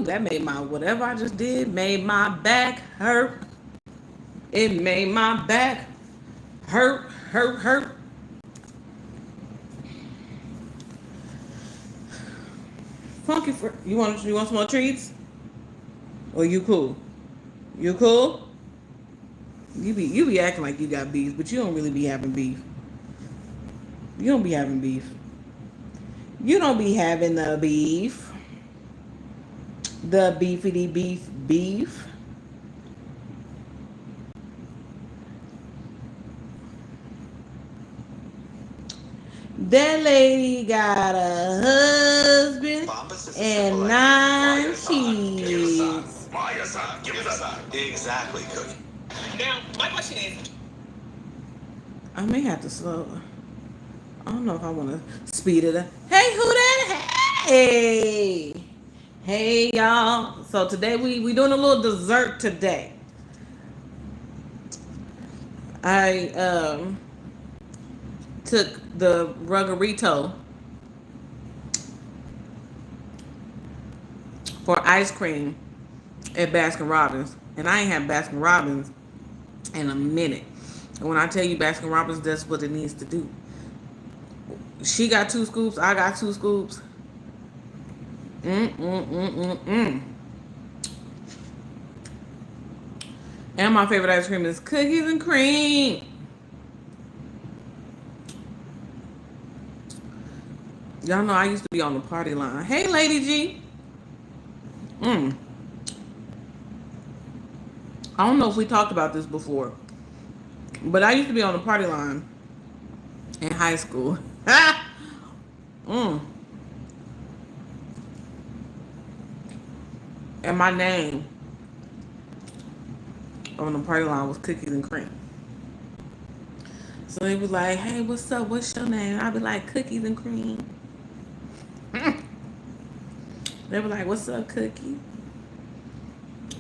that made my whatever I just did made my back hurt. It made my back hurt. Funky for you want some more treats? Or you cool? You cool? You be acting like you got beef, but you don't really be having beef. You don't be having beef. You don't be having the beef. The beefity beef. That lady got a husband and 9 kids. Give it a sign. Exactly, Cookie. Now, my question is, I may have to slow. I don't know if I want to speed it up. Hey, who that? Hey, y'all. So today we doing a little dessert today. I took the Ruggerito for ice cream at Baskin Robbins, and I ain't had Baskin Robbins in a minute. And when I tell you Baskin Robbins does what it needs to do, she got 2 scoops, I got 2 scoops. And my favorite ice cream is cookies and cream. Y'all know I used to be on the party line. Hey, Lady G. I don't know if we talked about this before, but I used to be on the party line in high school. And my name on the party line was Cookies and Cream. So they was like, hey, what's up? What's your name? I'd be like, Cookies and Cream. They were like, what's up, Cookie?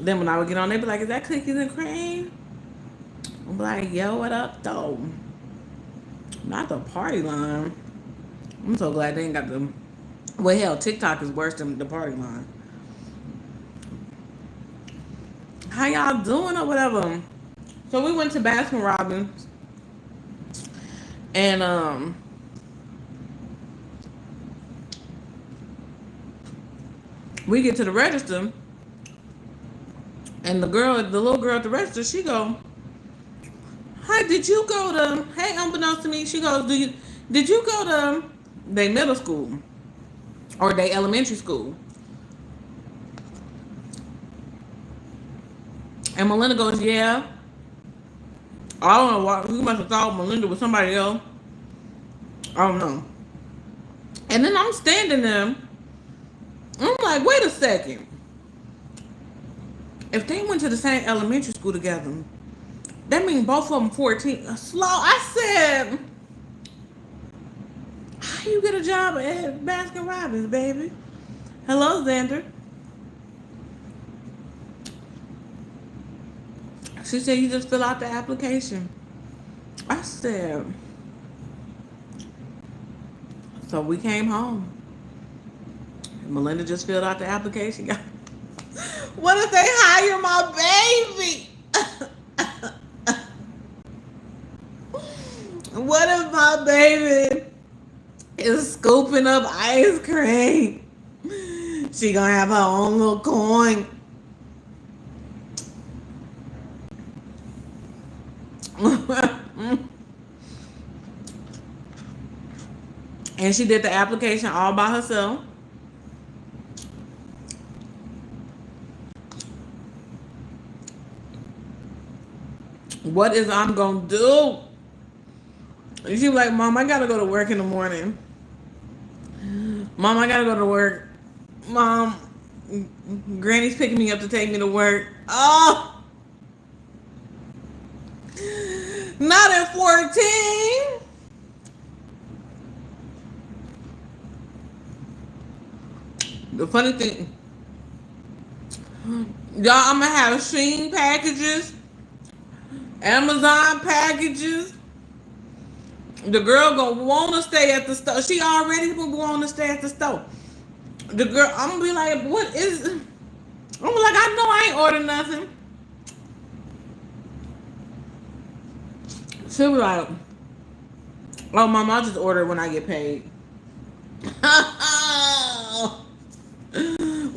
Then when I would get on, they'd be like, is that Cookies and Cream? I'm like, yo, what up, though? Not the party line. I'm so glad they ain't got the... Well, hell, TikTok is worse than the party line. How y'all doing or whatever? So we went to Baskin Robbins. And, we get to the register. And the little girl at the register, she go, hi, did you go to... Hey, unbeknownst to me, she goes, did you go to they middle school? Or they elementary school? And Melinda goes, yeah. I don't know why. You must have thought Melinda was somebody else. I don't know. And then I'm standing there. I'm like, wait a second. If they went to the same elementary school together, that means both of them 14. Slow. I said, how you get a job at Baskin Robbins, baby? Hello, Xander. She said, you just fill out the application. I said, so we came home. Melinda just filled out the application. What if they hire my baby? What if my baby is scooping up ice cream? She gonna have her own little coin. And she did the application all by herself. What is I'm gonna do? And she was like, Mom, I gotta go to work in the morning. Mom, I gotta go to work. Mom, Granny's picking me up to take me to work. Oh! Not at 14. The funny thing, y'all, I'm gonna have Shein packages, Amazon packages. The girl gonna wanna stay at the store. She already gonna wanna stay at the store. The girl, I'm gonna be like, what is? I'm like, I know I ain't ordered nothing. She was like, oh, Mom, I'll just order when I get paid.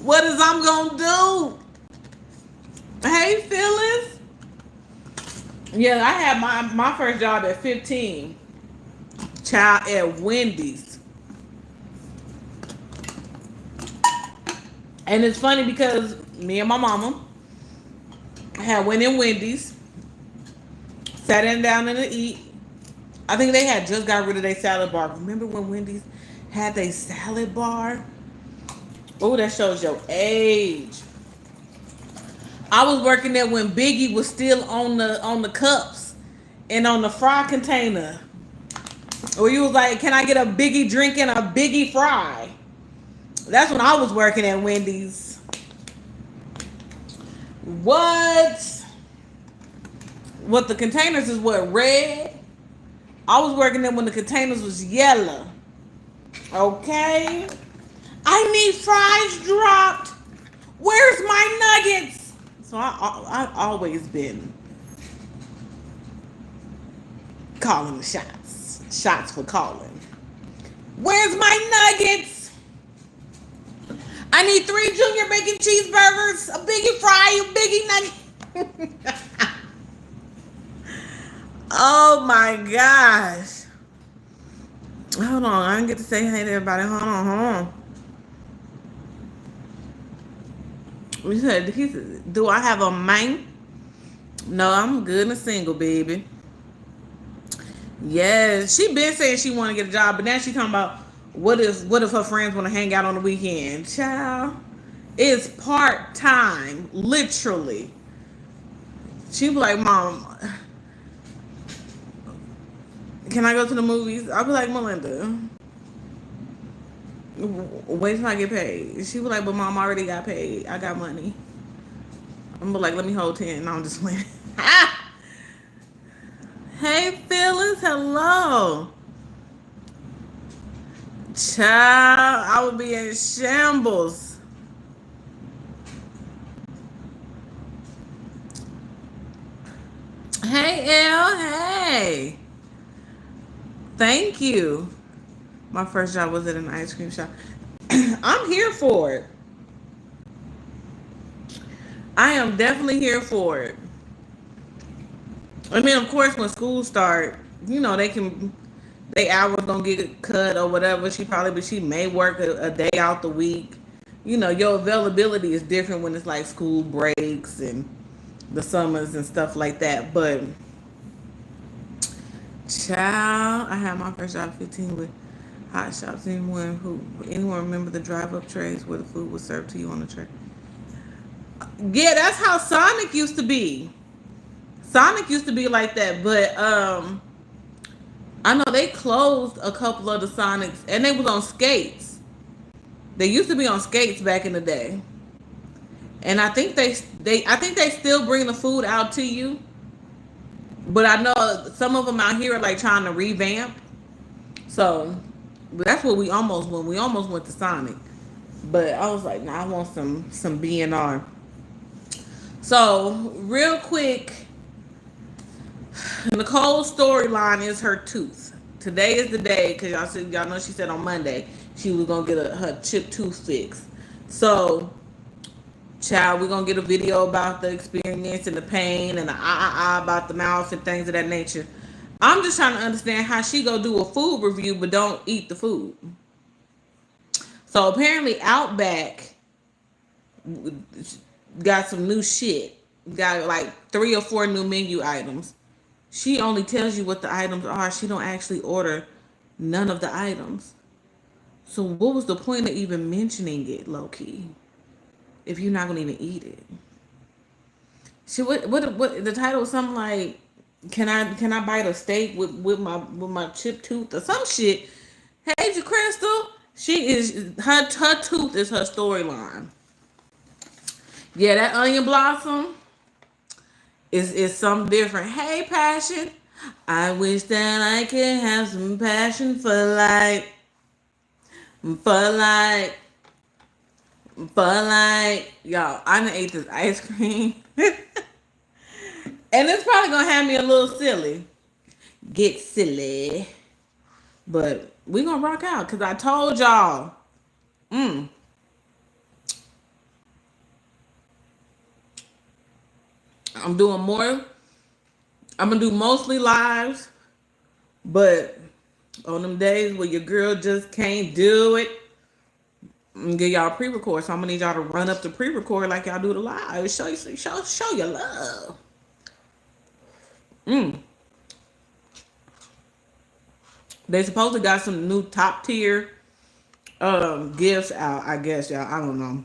What is I'm gonna do? Hey, Phyllis. Yeah, I had my first job at 15. Child, at Wendy's. And it's funny because me and my mama had went in Wendy's, sat in down and to eat. I think they had just got rid of their salad bar. Remember when Wendy's had their salad bar? Oh, that shows your age. I was working there when Biggie was still on the cups and on the fry container. Where you was like, can I get a Biggie drink and a Biggie fry? That's when I was working at Wendy's. What? What, the containers is what, red? I was working there when the containers was yellow. Okay? I need fries dropped. Where's my nuggets? So I've always been calling the shots. Shots for calling. Where's my nuggets? I need 3 junior bacon cheeseburgers, a biggie fry, a biggie nugget. Oh my gosh. Hold on, I didn't get to say hey to everybody. Hold on. He said, do I have a man? No, I'm good and single, baby. Yes, she been saying she want to get a job, but now she talking about what if her friends want to hang out on the weekend. Child, it's part-time, literally. She be like, Mom, can I go to the movies? I'll be like, Melinda, wait till I get paid. She be like, but Mom, I already got paid. I got money. I'm be like, let me hold 10. No, I'm just playing. Hey, Phyllis, hello. Child, I would be in shambles. Hey, Elle, hey. Thank you. My first job was at an ice cream shop. I'm here for it. I am definitely here for it. I mean, of course, when school start, you know, they hours gonna get cut or whatever. She may work a day out the week. You know, your availability is different when it's like school breaks and the summers and stuff like that. But child, I had my first job at 15 with hot shops. Anyone remember the drive-up trays where the food was served to you on the tray? Yeah, that's how Sonic used to be. Sonic used to be like that, but I know they closed a couple of the Sonics, and they was on skates. They used to be on skates back in the day, and I think they still bring the food out to you. But I know some of them out here are like trying to revamp. So that's what we almost went to Sonic. But I was like, nah, I want some BNR. So real quick, Nicole's storyline is her tooth. Today is the day because y'all know she said on Monday she was gonna get her chipped tooth fixed. So, child, we're gonna get a video about the experience and the pain and the about the mouth and things of that nature. I'm just trying to understand how she go do a food review but don't eat the food. So apparently Outback got some new shit. Got like 3 or 4 new menu items. She only tells you what the items are. She don't actually order none of the items. So what was the point of even mentioning it, low key, if you're not gonna even eat it? What the title was something like, can I bite a steak with my chipped tooth or some shit? Hey, Crystal, she is her tooth is her storyline. Yeah, that onion blossom is something different. Hey, passion. I wish that I could have some passion for light. But like, y'all, I done ate this ice cream. And it's probably gonna have me a little silly. Get silly. But we gonna rock out because I told y'all. Mm, I'm doing more. I'm gonna do mostly lives, but on them days where your girl just can't do it, I'm gonna give y'all a pre-record. So I'm gonna need y'all to run up the pre-record like y'all do the live. Show your love. Mm. They supposedly got some new top tier gifts out, I guess, y'all. I don't know.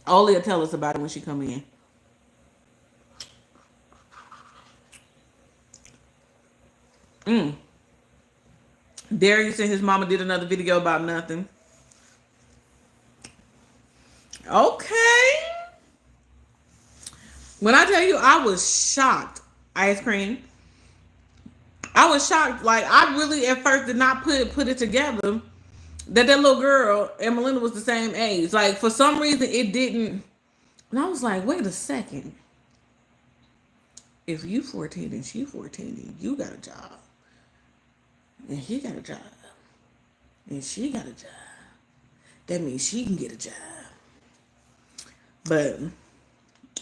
Oli will tell us about it when she come in. Mm. Darius and his mama did another video about nothing. Okay. When I tell you I was shocked, ice cream. I was shocked. Like I really at first did not put it together that little girl and Melinda was the same age. Like for some reason it didn't. And I was like, wait a second. If you 14 and she 14 and you got a job. And he got a job. And she got a job. That means she can get a job. But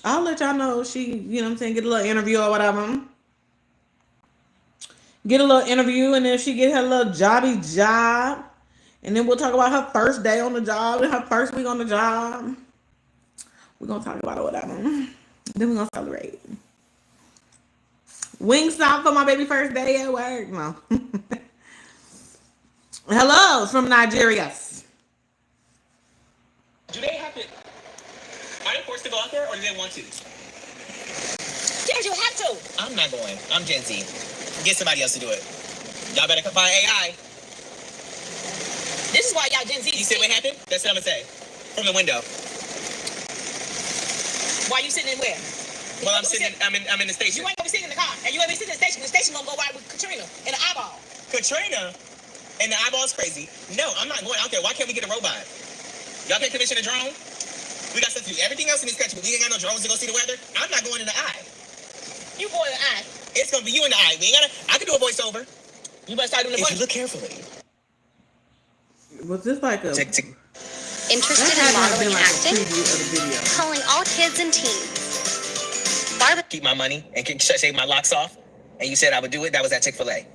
I'll let y'all know if she, you know what I'm saying, get a little interview or whatever. Get a little interview, and then she get her little jobby job. And then we'll talk about her first day on the job and her first week on the job. We're going to talk about it, whatever. Then we're going to celebrate. Wingstop for my baby first day at work. No. Hello from Nigeria. Do they have to? Are they forced to go out there, or do they want to? Yes, you have to. I'm not going. I'm Gen Z. Get somebody else to do it. Y'all better come find AI. This is why y'all Gen Z. You see what happened? That's what I'm gonna say. From the window. Why you sitting in where? Well, I'm sitting. I'm in the station. You ain't gonna be sitting in the car, and you ain't gonna be sitting in the station. The station gonna go right with Katrina in the eyeball. Katrina, and the eyeball's crazy. No, I'm not going out there. Why can't we get a robot? Y'all can't commission a drone? We got stuff to do. Everything else in this country, but we ain't got no drones to go see the weather. I'm not going in the eye. You going in the eye? It's gonna be you in the eye. We ain't gotta. I can do a voiceover. You better start doing the If voice. you look carefully. Was this like a... Interested in that had to have modeling been and like a acting? preview of the video. Calling all kids and teens. Barbara. Keep my money and shave my locks off. And you said I would do it. That was at Chick-fil-A.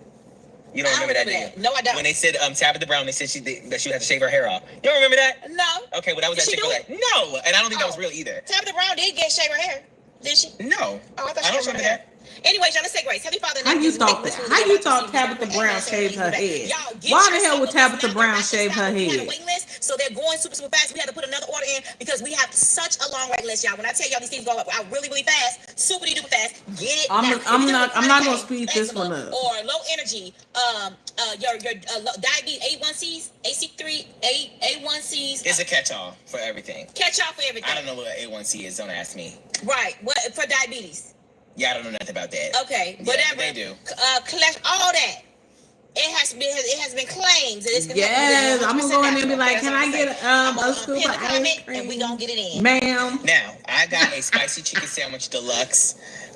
You don't remember that, do you? No, I don't. When they said Tabitha Brown, they said that she had to shave her hair off. You don't remember that? No. Okay, well that was Did at she do Chick-fil-A. No, and I don't think that was real either. Tabitha Brown did get shave her hair, did she? No. Oh, I thought I she don't got remember her hair. that. Anyways, y'all, let's say Grace. Heavenly Father, How you thought that? How you thought Tabitha Brown shaved her head? Why the hell would Tabitha Brown shave her head? So they're going super, super fast. We had to put another order in because we have such a long waiting list, y'all. When I tell y'all these things go out really, really fast, super duper fast, get it. I'm not gonna speed this one up. Or low energy, your diabetes, A1Cs, AC3, A1Cs. It's a catch-all for everything. Catch-all for everything. I don't know what A1C is. Don't ask me. Right. What for diabetes? Yeah, I don't know nothing about that. Okay, Yeah, whatever. they do. All that. It has been claims. Yes, I'm gonna go in there and be like, can I get a scoop of ice cream? And we gonna get it in. Ma'am. Now, I got a spicy chicken sandwich deluxe.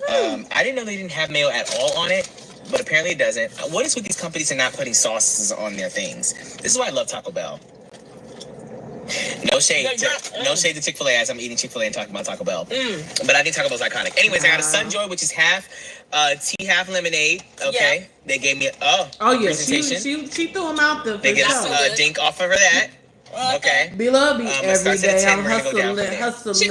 I didn't know they didn't have mayo at all on it, but apparently it doesn't. What is with these companies and not putting sauces on their things? This is why I love Taco Bell. No shade to Chick-fil-A as I'm eating Chick-fil-A and talking about Taco Bell. But I think Taco Bell's iconic. Anyways, I got a Sunjoy, which is half tea, half lemonade. Okay. Yeah. They gave me Presentation. She threw them out there. They get a dink off of that. Okay. Be love me every day. I'm Chick-fil-A It's supposed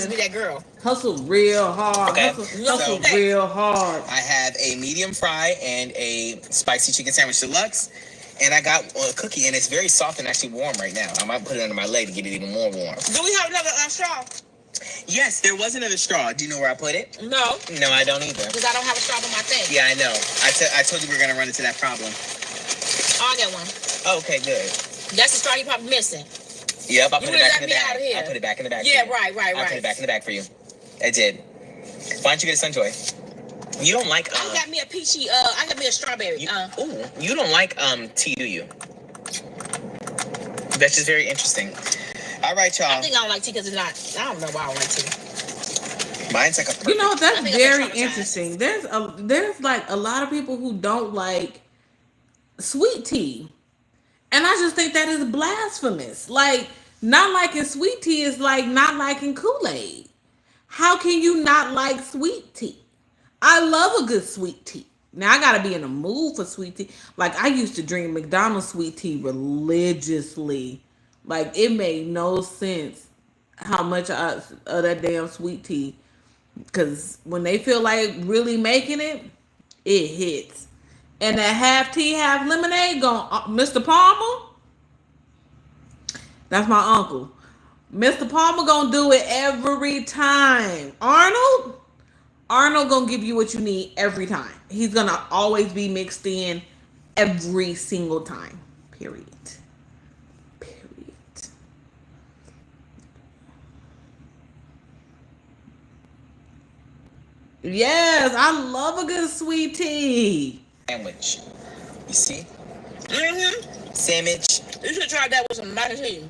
to be that girl. Hustle real hard. Okay. Hustle real hard. I have a medium fry and a spicy chicken sandwich deluxe. And I got a cookie, and it's very soft and actually warm right now. I might put it under my leg to get it even more warm. Do we have another straw? Yes, there was another straw. Do you know where I put it? No. No, I don't either. Because I don't have a straw on my thing. Yeah, I know. I told you we were going to run into that problem. Oh, I got one. Okay, good. That's the straw you probably missing. Yep, I put You it back would've in the let me out bag. of here. I put it back in the bag. Yeah, for you. right. I put it back in the bag for you. I did. Why don't you get a Sunjoy? You don't like I got me a peachy. I got me a strawberry. You don't like tea, do you? That's just very interesting. All right, y'all. I think I don't like tea because it's not. I don't know why I don't like tea. Mine's like a perfect. You know, that's I think I'm very traumatized. interesting. There's like a lot of people who don't like sweet tea. And I just think that is blasphemous. Like, not liking sweet tea is like not liking Kool-Aid. How can you not like sweet tea? I love a good sweet tea. Now, I gotta be in the mood for sweet tea. Like, I used to drink McDonald's sweet tea religiously. Like, it made no sense how much of that damn sweet tea. Because when they feel like really making it, it hits. And that half tea, half lemonade, Mr. Palmer, that's my uncle. Mr. Palmer gonna do it every time. Arnold gonna give you what you need every time. He's gonna always be mixed in every single time. Period. Yes, I love a good sweet tea. Sandwich. You see? Mm-hmm. Sandwich. You should try that with some mac and cheese.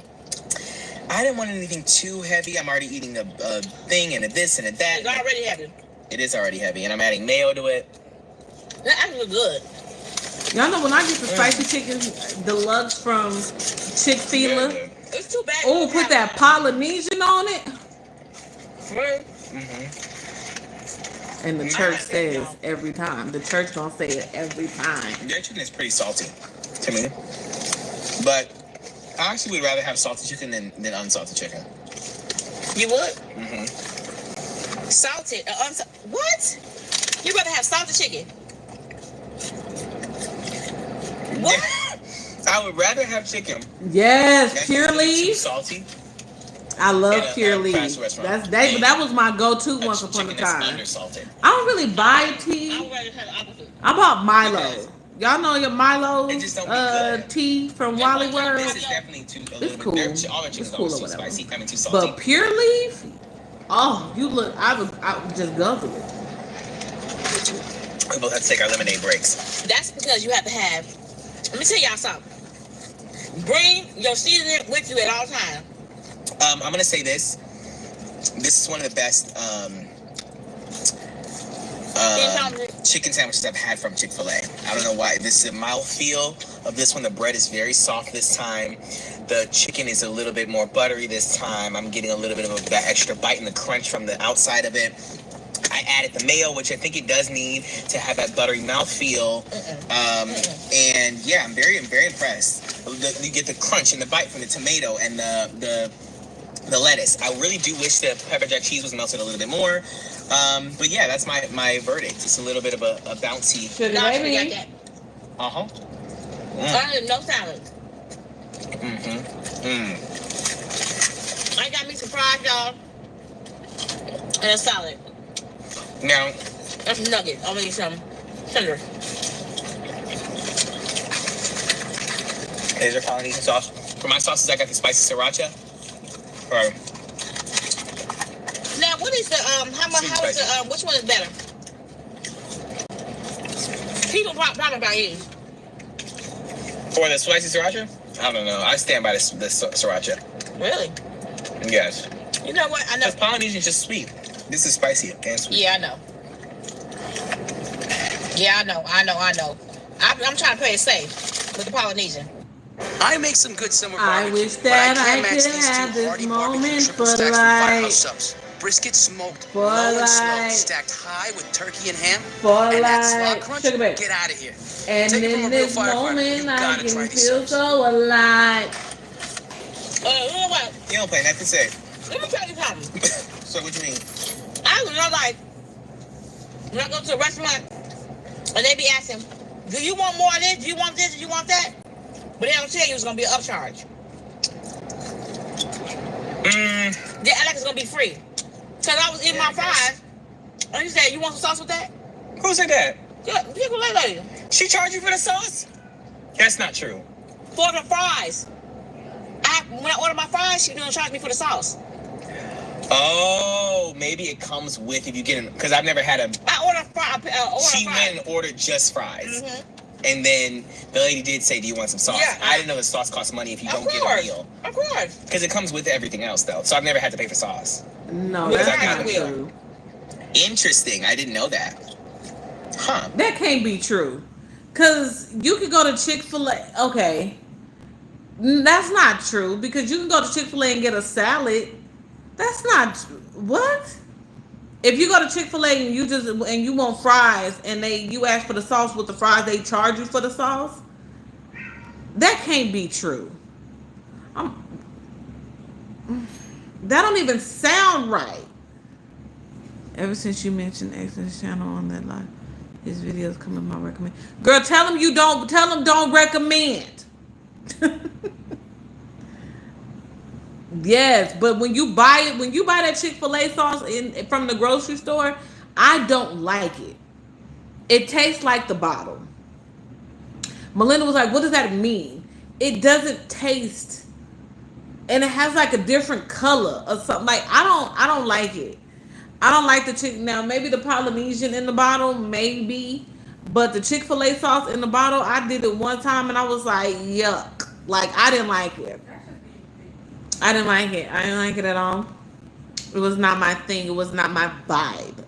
I didn't want anything too heavy. I'm already eating a thing and a this and a that. It's already heavy. It is already heavy, and I'm adding mayo to it. That actually good. Y'all know when I get the spicy chicken deluxe from Chick-fil-A, It's too bad. oh, put that Polynesian on it. Mm-hmm. And the church says every time. The church gonna say it every time. Their chicken is pretty salty to me. But I actually would rather have salty chicken than unsalted chicken. You would? Mm-hmm. Salted. What? You rather have salted chicken? What? I would rather have chicken. Yes, That's pure too leaf. salty. I love At a pure leaf. fast restaurant. That was my go-to once upon a time. I don't really buy tea. I would rather have the opposite. I bought Milo. Because Y'all know your Milo it just don't be good. tea from Wally World. This is definitely a little cool. bit. All the It's chicken's cool always or too whatever. spicy, kind of too salty. But pure leaf, oh, you look. I would just guzzle it. We both have to take our lemonade breaks. That's because you have to have. Let me tell y'all something. Bring your seasoning with you at all times. I'm gonna say this. This is one of the best chicken sandwiches I've had from Chick-fil-A. I don't know why. This is a mouthfeel of this one. The bread is very soft this time. The chicken is a little bit more buttery this time. I'm getting a little bit of that extra bite and the crunch from the outside of it. I added the mayo, which I think it does need to have that buttery mouthfeel. And yeah, I'm very impressed. You get the crunch and the bite from the tomato and the lettuce. I really do wish the pepper jack cheese was melted a little bit more. But yeah, that's my verdict. It's a little bit of a bouncy. Sugar No, I baby. got that. Uh-huh. No salad. I got me some fries, y'all. And a salad. Now, That's nugget. I'll make you some tender. here's your Polynesian sauce. For my sauces, I got the spicy sriracha. Or Now, what is the how is the which one is better? People problem about these. for the spicy sriracha, I don't know. I stand by the sriracha. Really? Yes. You know what? I know. Because Polynesian is just sweet. This is spicy and sweet. Yeah, I know. Yeah, I know. I'm trying to play it safe with the Polynesian. I make some good summer I barbecue. wish that I match could these have two this hearty barbecue moment triple for stacks from like- Firehouse Subs. Brisket smoked, For low and slow, like- stacked high with turkey and ham. For and that slaw like crunch, sugar baby. get out of here. And Take it from in a real this firefighter, moment, you I gotta can try these feel subs. so alive. You know what? You don't play nothing to say. Let me tell you something. So what you mean? I was not like, when I go to a restaurant, and they be asking, do you want more of this? Do you want this? Do you want that? But they don't tell you it's going to be an upcharge. They act like it's going to be free. Because I was eating my fries, and he said, you want some sauce with that? Who said that? Yeah, Chick-fil-A lady. She charged you for the sauce? That's not true. For the fries. When I order my fries, she don't charge me for the sauce. Oh, maybe it comes with if you get it. Because I've never had a. I order fries. She went and ordered just fries. And then the lady did say, "Do you want some sauce?" Yeah. I didn't know the sauce costs money if you Of don't get a course. meal, Of course. because it comes with everything else though. So I've never had to pay for sauce. No, Well, that's I not will. true. Interesting. I didn't know that. Huh? That can't be true. Cause you could go to Chick-fil-A. Okay, that's not true because you can go to Chick-fil-A and get a salad. That's not what. If you go to Chick-fil-A and you want fries and you ask for the sauce with the fries, they charge you for the sauce. That can't be true. That don't even sound right. Ever since you mentioned X's channel on that live, his videos come in my recommend. Girl, tell him don't recommend. Yes, but when you buy that Chick-fil-A sauce from the grocery store, I don't like it. It tastes like the bottle. Melinda was like, "What does that mean?" It doesn't taste, and it has like a different color or something. Like I don't like it. I don't like the chick. Now maybe the Polynesian in the bottle, maybe, but the Chick-fil-A sauce in the bottle, I did it one time and I was like, yuck. Like I didn't like it. I didn't like it. I didn't like it at all. It was not my thing. It was not my vibe.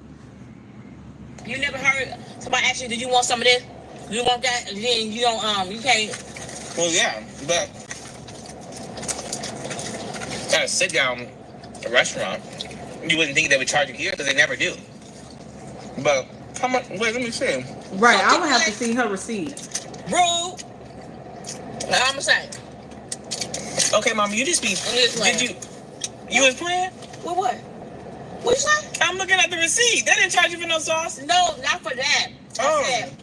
You never heard somebody ask you, "Do you want some of this? Do you want that?" And then you don't. You can't. Well, yeah, but at a sit-down restaurant, you wouldn't think they would charge you here because they never do. But how much? Wait, let me see. Right. I would have to see her receipt. Rude. Like I'm saying. Okay, Mom, you just be. Did you? You was playing? Well, what? What you say? I'm looking at the receipt. They didn't charge you for no sauce. No, not for that. Oh. I said,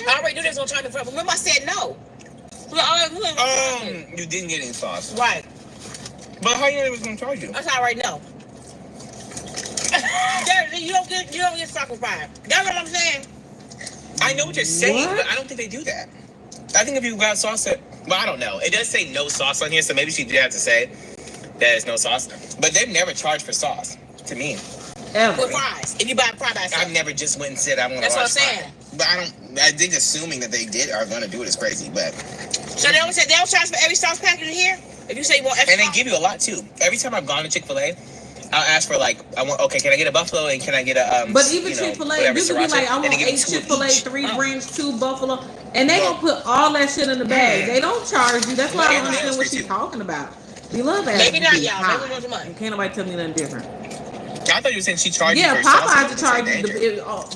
I already knew they was gonna charge me for it. Remember, I said no. You didn't get any sauce. Right. But how you know they was gonna charge you? That's all right. No. you don't get sacrificed. That's what I'm saying. I know what you're saying, What? but I don't think they do that. I think if you got sauce, well, I don't know. It does say no sauce on here, so maybe she did have to say that there's no sauce. But they've never charged for sauce to me. Ever. With fries. If you buy fries by itself. I've never just went and said I want to. That's what I'm saying. But I think assuming that they are gonna do it is crazy. But So they always say they don't charge for every sauce packet in here. If you say you want extra, and they give you a lot too. Every time I've gone to Chick-fil-A, I'll ask for can I get a buffalo and can I get a But even Chick-fil-A, you can be like, I want 8 Chick-fil-A, 3 ranch, 2 buffalo, and they gonna put all that shit in the bag. They don't charge you. That's why I don't understand what she's talking about. We love that. maybe not y'all. Maybe we want the money. Can't nobody tell me nothing different. I thought you were saying she charged you Yeah, for sauce. Popeyes to charge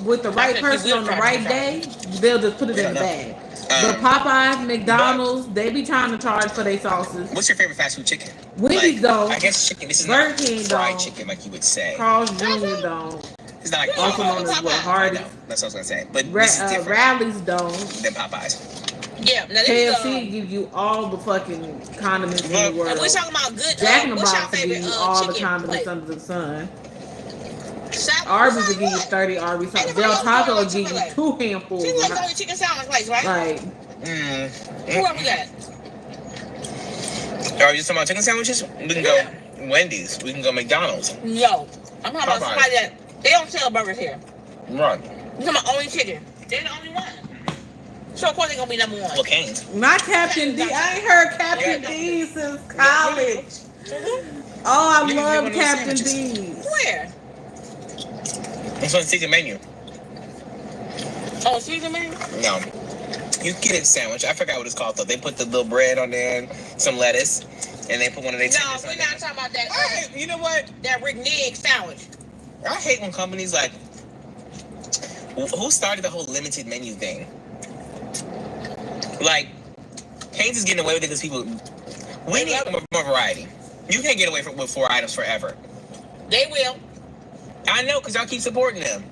you with the right person on the right day. They'll just put it in the bag. But Popeyes, McDonald's, they be trying to charge for their sauces. What's your favorite fast food chicken? Wendy's don't. I guess chicken. This is Burger not King fried don't. chicken like you would say. Carl's Jr. don't. It's not like Also known as what, Hardee's. No, that's what I was gonna say. But this is different Rally's don't. than Popeyes. Yeah. Now this KFC gives you all the fucking condiments in the and world. we're talking about good. Jack in the what's your Box will favorite give you all the chicken condiments plate? under the sun. Shop- Arby's will Shop give you what? 30 Arby's. Ain't Del nobody Taco will else give you going to 2 handfuls. She's like going to chicken sandwich place, right? Like, Who else we got? Are you talking about chicken sandwiches? We can go Wendy's. We can go McDonald's. No. I'm talking about Popeyes. somebody that they don't sell burgers here. Right. You talking about only chicken? They're the only one. So of course they're gonna be number one. Well, Cane's. not Captain D. I ain't heard Captain D since college. Oh, I You can get one love of those Captain sandwiches. D's. Where? It's on the secret menu. Oh, season menu? No. You get a sandwich. I forgot what it's called though. They put the little bread on there and some lettuce, and they put one of their No, chickens we're on not there. talking about that. You know what? That Rick Nigg sandwich. I hate when companies like who started the whole limited menu thing. Like Cane's is getting away with it because people. We need more variety. You can't get away with 4 items forever. They will. I know because y'all keep supporting them.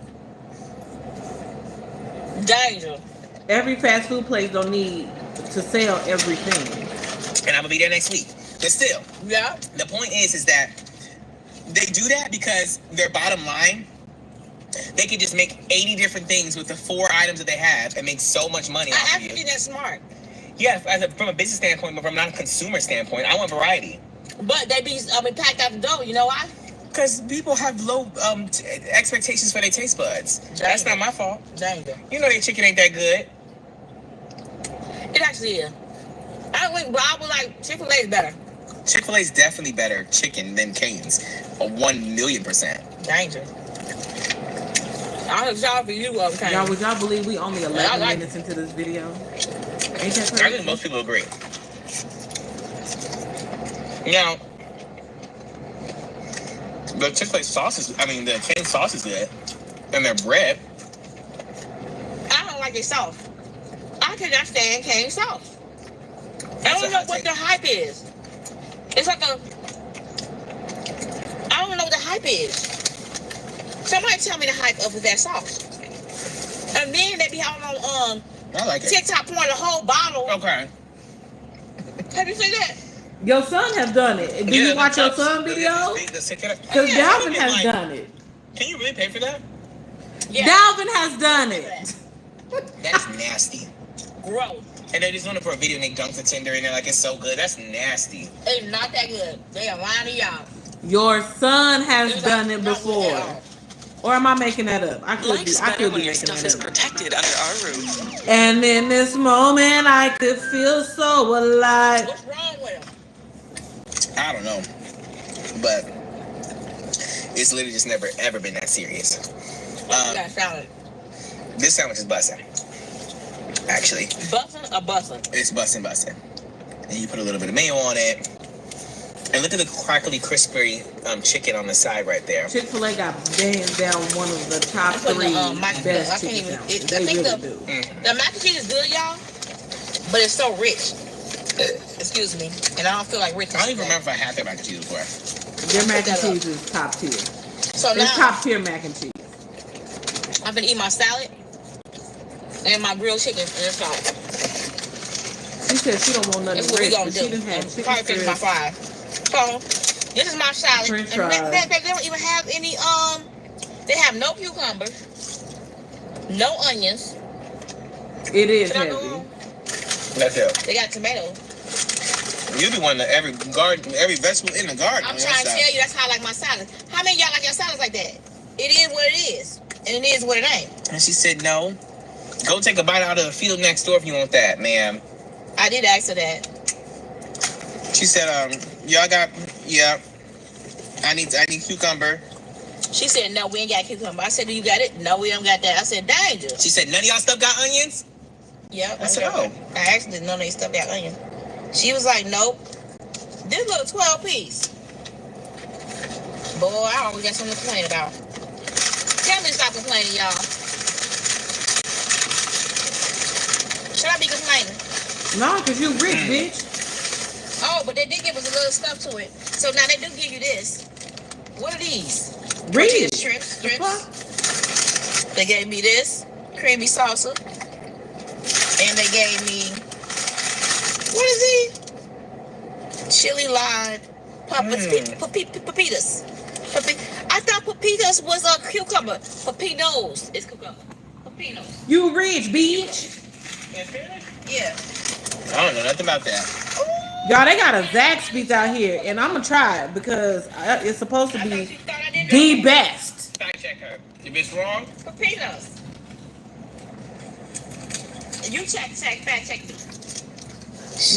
Danger. Every fast food place don't need to sell everything. And I'm gonna be there next week. But still, Yeah. the point is that they do that because their bottom line, they could just make 80 different things with the 4 items that they have and make so much money I off of actually you. think that's smart. Yeah, from a business standpoint, but from not a consumer standpoint, I want variety. But they be packed out the door. You know why? Because people have low expectations for their taste buds. That's not my fault. Danger. You know their chicken ain't that good. It actually is. I was like, Chick-fil-A is better. Chick-fil-A is definitely better chicken than Cane's. 1,000,000%. Danger. I'm sorry for you, okay? Y'all, would y'all believe we only 11 like minutes into this video? Ain't that I crazy? think most people agree. Now, the Chick-fil-A sauces, the Cane's sauce is good. And their bread. I don't like their sauce. I cannot stand cane sauce. I That's don't a know hot what take. the hype is. It's like a... I don't know what the hype is. Somebody tell me the hype of that sauce. And then they be out on I like it. TikTok pouring the whole bottle. Okay. Have you seen that? Your son has done it. Do you watch your son videos? Because Yeah, Dalvin has done it. Can you really pay for that? Yeah. Dalvin has done it. That's nasty. Gross. And they just want to put a video and they dunk the Tinder in there like it's so good. That's nasty. It's not that good. They are lying to y'all. Your son has It's done like, it not before. good at all. Or am I making that up? I could Life's be better when your making stuff that is up. protected under our roof. And in this moment, I could feel so alive. What's wrong with them? I don't know. But it's literally just never ever been that serious. What's that salad? This sandwich is bussin'. Actually. Bussin' or bussin'? It's bussin'. And you put a little bit of mayo on it. And look at the crackly, crispy chicken on the side right there. Chick-fil-A got hands down one of the top I'm putting 3 mac and best cheese. I can't chicken even- sandwiches. I They think really the- do. The mac and cheese is good, y'all, but it's so rich. Excuse me. And I don't feel like rich. I don't even remember if I had that mac and cheese before. Their mac and cheese is top tier. So It's now top tier mac and cheese. I'm gonna eat my salad and my grilled chicken and it's all. She said she don't want nothing That's what we rich, gonna but she do. done had I'm chicken probably fix my strips. fries. So this is my salad. French And fries. they don't even have any they have no cucumbers, no onions. It is Should I go heavy. on? That's it. They got tomatoes. You be wanting every vegetable in the garden. I'm on trying your to side. tell you that's how I like my salad. How many of y'all like your salads like that? It is what it is. And it is what it ain't. And she said, no. Go take a bite out of the field next door if you want that, ma'am. I did ask her that. She said, I need cucumber. She said, no, we ain't got cucumber. I said, do you got it? No, we don't got that. I said, danger. She said, none of y'all stuff got onions? Yep. I said, oh. I asked her, none of these stuff got onion. She was like, nope. This little 12 piece. Boy, I always got something to complain about. Tell me to stop complaining, y'all. Should I be complaining? No, because you rich, bitch. Oh, but they did give us a little stuff to it. So now they do give you this. What are these? Rich. Strips. They gave me this creamy salsa. And they gave me, what is he? Chili lime pepitas. I thought pepitas was a cucumber. Pepinos is cucumber. Pepinos. You rich, bitch. Yeah. I don't know nothing about that. Y'all, they got a Zaxby's out here, and I'm going to try it because it's supposed to I thought be you thought I didn't the know. best. Fact check her. If it's wrong, Pepinos. You fact check.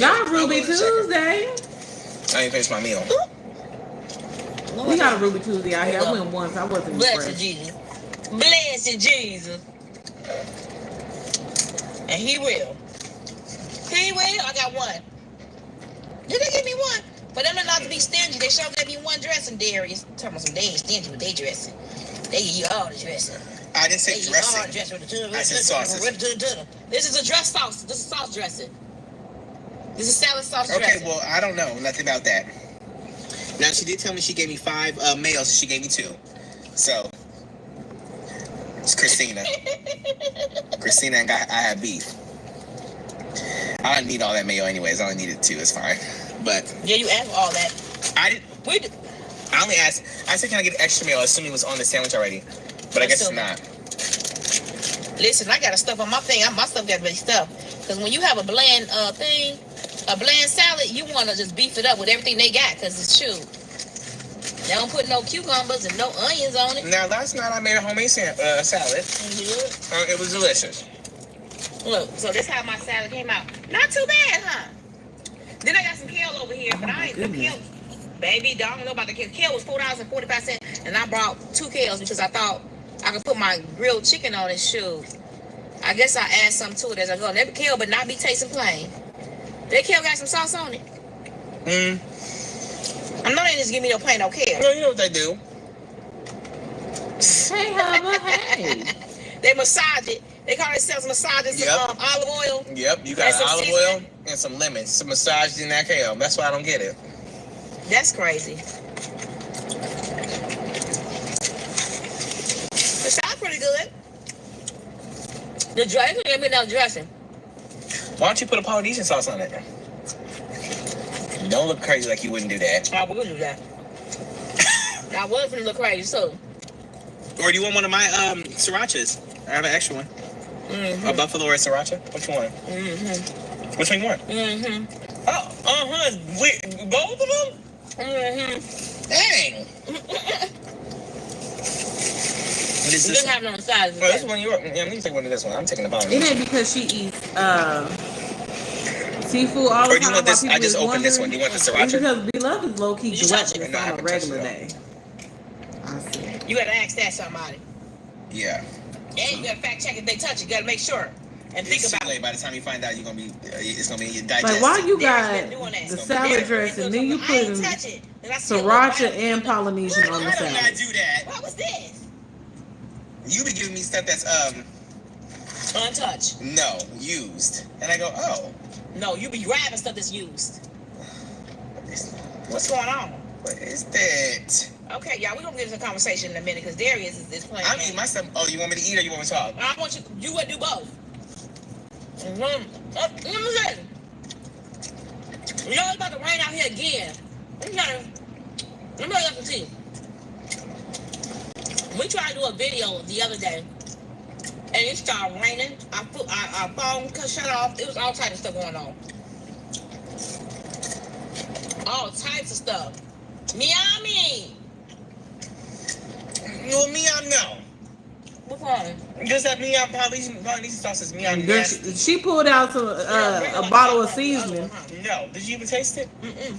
Not Ruby I'll go to check Tuesday. I ain't finished my meal. We got a Ruby Tuesday out here. I went once. I wasn't Bless you, impressed. Jesus. Bless you, Jesus. And he will. He will. I got one. Did they give me one? For them not to be stingy, they sure gave me one dressing, Darius. Talking about some they ain't stingy with they dressing. They give you all the dressing. I didn't say They give you all the dressing. dressing. I said sauces. This is a dress sauce. This is sauce dressing. This is salad sauce Okay, dressing. well, I don't know nothing about that. Now, she did tell me she gave me 5 males. She gave me 2. So, it's Christina. Christina and I have beef. I don't need all that mayo anyways. I only needed 2. It's fine. But Yeah, you asked for all that. I only asked. I said, can I get extra mayo? Assuming it was on the sandwich already. But I guess it's not. Listen, I got to stuff on my thing. My stuff got to be stuffed. Because when you have a bland thing, a bland salad, you want to just beef it up with everything they got because it's true. They don't put no cucumbers and no onions on it. Now, last night I made a homemade salad. It was delicious. Look, so this how my salad came out. Not too bad, huh? Then I got some kale over here, but I ain't the kale. Baby, I don't know about the kale. Kale was $4.45, and I brought 2 kales because I thought I could put my grilled chicken on it. Shoot. I guess I add something to it as I go. That kale, but not be tasting plain. That kale got some sauce on it. I know they just give me no plain no kale. No, you know what they do. Hey, Hubba, hey. They massage it. They call themselves massages some olive oil. Yep, you got olive oil and some lemons, some massaged in that kale. That's why I don't get it. That's crazy. The salad pretty good. The dressing, give me no dressing. Why don't you put a Polynesian sauce on it? Don't look crazy like you wouldn't do that. I would do that. I was gonna look crazy, so. Or do you want one of my srirachas? I have an extra one. A buffalo or a sriracha? Which one? Which one you want? Oh, wait, both of them? Dang. What is this? You have it on the side. Oh, this one you want. Yeah, let me take one of this one. I'm taking the bottom. It ain't because she eats seafood all the time. Or do you want this? I just opened this one. Do you want the sriracha? It's because Beloved is low key gluttonous No, I on a haven't regular touched it, day. I see. You gotta ask that somebody. Yeah. And you gotta fact check if they touch it. You gotta make sure. And think It's about too late. it. By the time you find out, you're gonna be. It's gonna be in your digestive. Like, why you got Darius been doing that. the salad dressing, then you I ain't put touch it. And I still sriracha look and Polynesian on the Why don't I salad? do that? What was this? You be giving me stuff that's Untouched. no used, and I go, oh, No, you be grabbing stuff that's used. what is, What's going on? what is that? Okay, y'all, we're gonna get into a conversation in a minute because Darius is playing. I mean, my stuff. Oh, you want me to eat or you want me to talk? I want you would do both. Let me say, you know it's about to rain out here again. Let me let you see. We tried to do a video the other day, and it started raining. Our phone shut off. It was all types of stuff going on. All types of stuff. Miami. No, Miam, no. What's wrong? Just that Miam Polynesian sauce is Miam nasty. She pulled out some, a bottle of seasoning. No, did you even taste it? Mm-mm.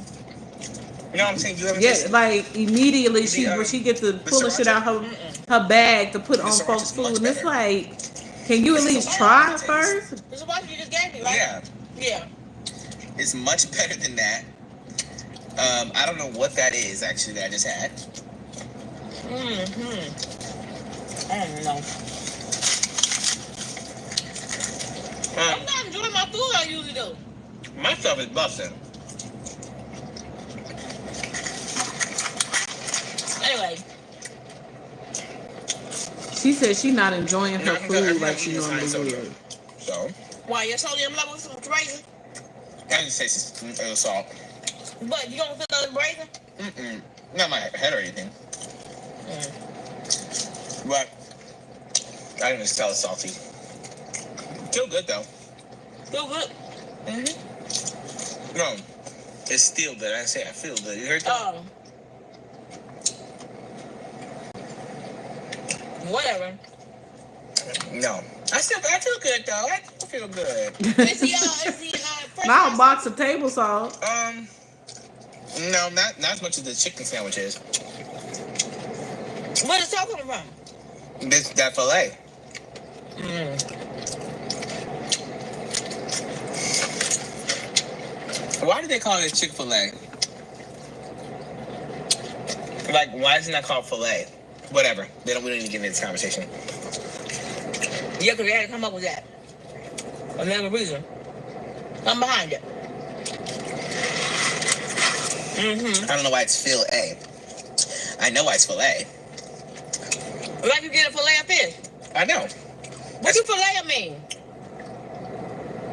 You know what I'm saying? You ever Yeah, tasted it? like immediately she gets to pulling shit out her bag to put on sriracha's folks' food, much and it's better. like, can you at least try it first? This is what you just gave me, right? Yeah, Yeah. it's much better than that. I don't know what that is actually that I just had. I don't know. I'm not enjoying my food I usually do. My stuff is busting. Anyway, She said she not enjoying her No, food like she everything is high in normally sodium. would. So, why your sodium levels raising? I just taste salt. But you don't feel nothing raising? Not my head or anything. But I didn't just tell it's salty. Still good though. Feel good? No, it's still good. I didn't say I feel good. You heard that? Oh. Whatever. No, I feel good though. I feel good. Is the fresh Now a pasta? box of table salt. No, not as much as the chicken sandwiches. Where is that coming from? That filet. Why do they call it Chick-fil-A? Like, why isn't that called filet? Whatever. We don't need to get into this conversation. Yeah, because they had to come up with that. Another reason. I'm behind it. I don't know why it's filet. I know why it's filet. Like you get a fillet of fish. I know. What do fillet mean?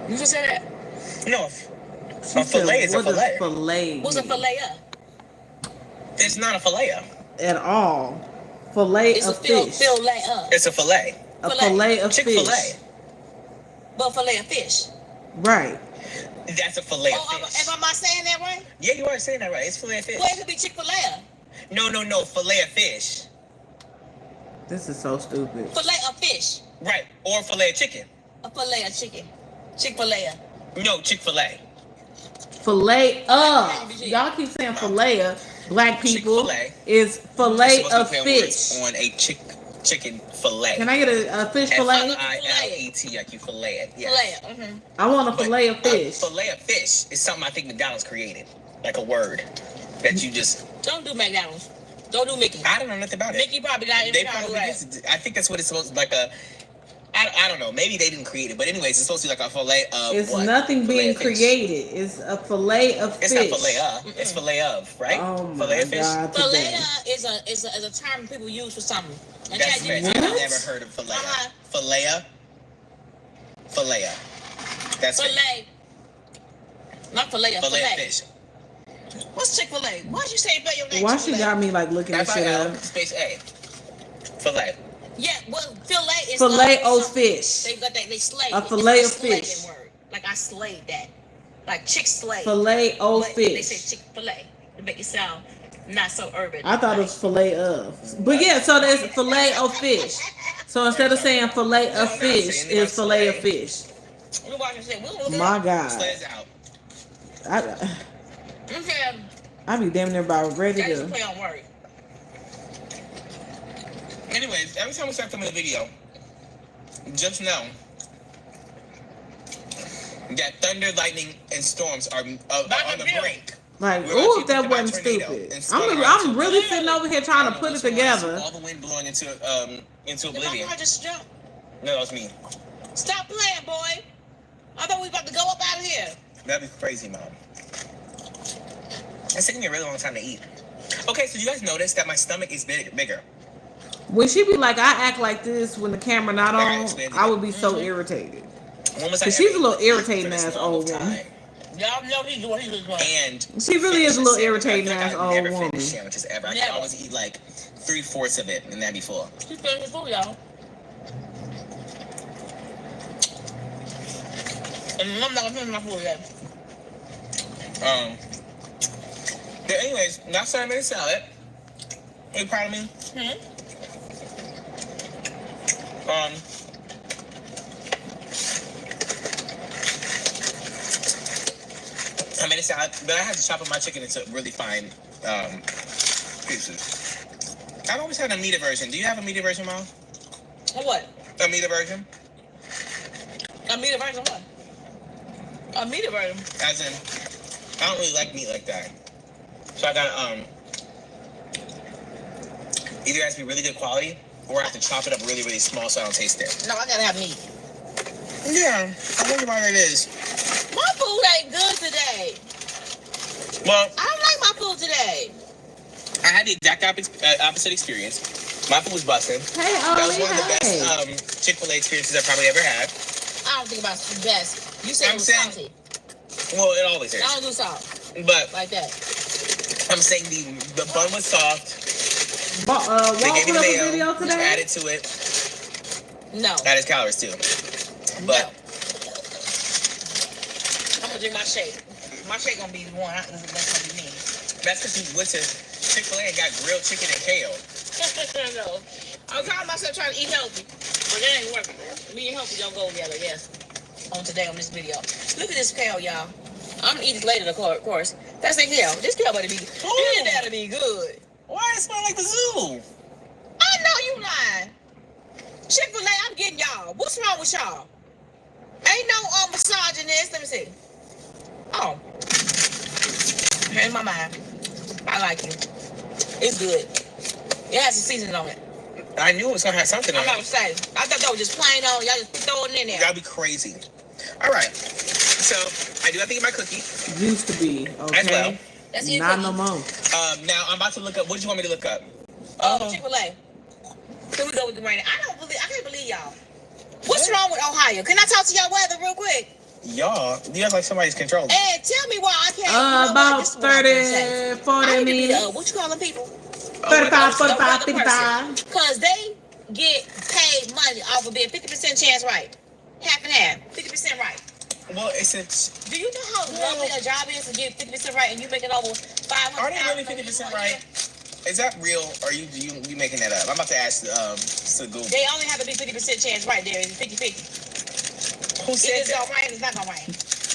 You just said that. No, She a filet is a what does filet. filet What's a mean? fillet of? It's not a filet. At all. Filet It's of a fish. fillet of. It's a filet. A fillet. filet of Chick-fil-A. fish. But fillet of fish. Right. That's a filet of Oh, fish. am I saying that right? Yeah, you are saying that right. It's filet of fish. Well, it could be Chick-fil-A. No, filet of fish. This is so stupid. Fillet of fish. Right, or filet of chicken. a fillet of chicken? Chick-fil-A. No, Chick-fil-A. Fillet of. Y'all keep saying fillet of. Black people Chick-fil-A. is fillet of Supposed to be fish. on a chicken fillet. Can I get a fish fillet? F-I-L-E-T, like you fillet it. Yes. Fillet. Mm-hmm. I want a fillet of A fish. fillet of fish is something I think McDonald's created. Like a word that you just... Don't do McDonald's. Don't do Mickey. I don't know nothing about it. Mickey probably not They probably used it. I think that's what it's supposed to like a... I don't know. Maybe they didn't create it. But anyways, it's supposed to be like a fillet of It's what? nothing Fillet being of fish. created. It's a fillet of It's fish. not fillet of. It's fillet of, right? Oh my fillet of fish. God. Fillet Today. is a term people use for something. And That's ChatGPT French. I've What? never heard of fillet. Uh-huh. Fillet. That's French. fillet. Not fillet. Fillet of fish. What's Chick-fil-A? Why'd you say about your name? Why she Chick-fil-A? got me like looking at shit F-I-L up? space A. Fillet. Yeah, well, fillet is Fillet not of something. fish. They got that. They slayed. A it. fillet It's of a slaying fish. Word. Like I slayed that. Like chick slay. Fillet of But They fish. say Chick-fil-A to make it sound not so urban. I thought it was fillet of. But yeah, so there's fillet of fish. So instead of saying fillet of fish, it's fillet of fish. We watching shit. We look My it God. Slay's out. up. Okay. I be damn near about ready That is a to. play on word. Anyways, every time we start filming a video, just know that thunder, lightning, and storms are on the brink. Like, We're ooh, actually if that thinking about wasn't tornado stupid. and spinning around I'm to- really sitting over here trying to put it together. All the wind blowing into Did my oblivion. car just jump? No, that was me. Stop playing, boy. I thought we about to go up out of here. That'd be crazy, Mom. It's taking me a really long time to eat. Okay, so you guys notice that my stomach is bigger. When she be like, I act like this when the camera not Like I on, explained I would be so irritated. When was I Cause she's ever a little eating irritating for this ass long old of woman. time? Y'all know he's doing And She really is a little finish irritating sandwich. I ass feel like old I never woman. finish sandwiches ever. I can Never. always eat like 3/4 of it and that'd be full. She's finishing food, y'all. And I'm not gonna finish my food yet. But anyways, last time I made a salad. Are you proud of me? I made a salad, but I had to chop up my chicken into really fine pieces. I've always had a meaty version. Do you have a meaty version, Mom? A what? A meaty version? A meat version of what? A meat version. As in, I don't really like meat like that. So I got either it has to be really good quality, or I have to chop it up really, really small so I don't taste it. No, I gotta have meat. Yeah, I wonder why that is. My food ain't good today. Well, I don't like my food today. I had the exact opposite experience. My food was busting. Hey, That was Ollie, one of the hey. best Chick-fil-A experiences I probably ever had. I don't think about the best. You said I'm it was saying- salty. Well, it always is. I don't do salt But like that. I'm saying the bun was soft. They Walt gave me put up a mayo, video today. added to it. No. Added calories too. No. But I'm gonna drink my shake. My shake gonna be the one. That's gonna be me. that's because you went to Chick-fil-A and got grilled chicken and kale. No. I'm calling myself trying to eat healthy, but that ain't working. Me and healthy don't go together. Yes. On this video. Look at this kale, y'all. I'm gonna eat it later, of course. That's the kale. This kale better be. It better be good. Why does it smell like the zoo? I know you lying. Chick-fil-A, I'm getting y'all. What's wrong with y'all? Ain't no misogynist. Let me see. Oh. In my mind. I like you. It's good. It has a seasoning on it. I knew it was gonna have something on I'm not it. excited. I thought that was just plain on. Y'all just throw it in there. That'd be crazy. All right. So I do have to get my cookie. Used to be, okay? As well. That's your Not cookie. no more. Now I'm about to look up. What do you want me to look up? Chick-fil-A. Can we go with the rain? I can't believe y'all. What's wrong with Ohio? Can I talk to y'all weather real quick? Y'all, you guys like somebody's controlling. And tell me why I can't. You know what? About This is what I can say. 30, 40 I need to be minutes. what you call them people? 35, 45, 55. Because they get paid money off of being 50% chance right. Half and half. 50% right. Well, it's Do you know how lovely a job is to get 50% right and you making over 500? are they really 50% right? Is that real, or you making that up? I'm about to ask Google. They only have to be 50% chance right there. It's 50-50. Who If said it's that? gonna rain, it's not gonna rain.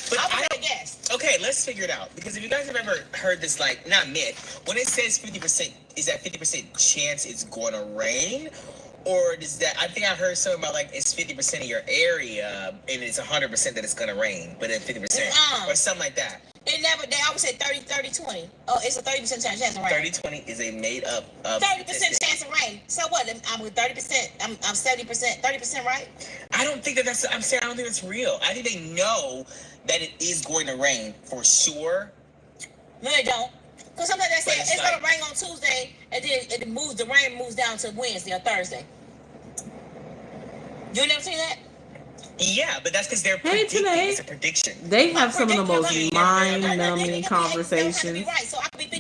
But I'm I gonna guess. Okay, let's figure it out. Because if you guys have ever heard this, like, not myth, when it says 50%, is that 50% chance it's going to rain? Or does that, I think I heard something about, like, it's 50% of your area, and it's 100% that it's going to rain, but then 50%, or something like that. It never, they always say 30, 30, 20. Oh, it's a 30% chance of rain. 30, 20 is a made up of 30% chance of rain. So what? I'm with 30%, I'm 70%, 30% right? I don't think that's, I'm saying I don't think that's real. I think they know that it is going to rain for sure. No, they don't. Because sometimes they say it's like, going to rain on Tuesday, and then the rain moves down to Wednesday or Thursday. You never seen that? Yeah, but that's because they're predicting. It's a prediction. They have some of the most mind-numbing conversations. Right, so I could be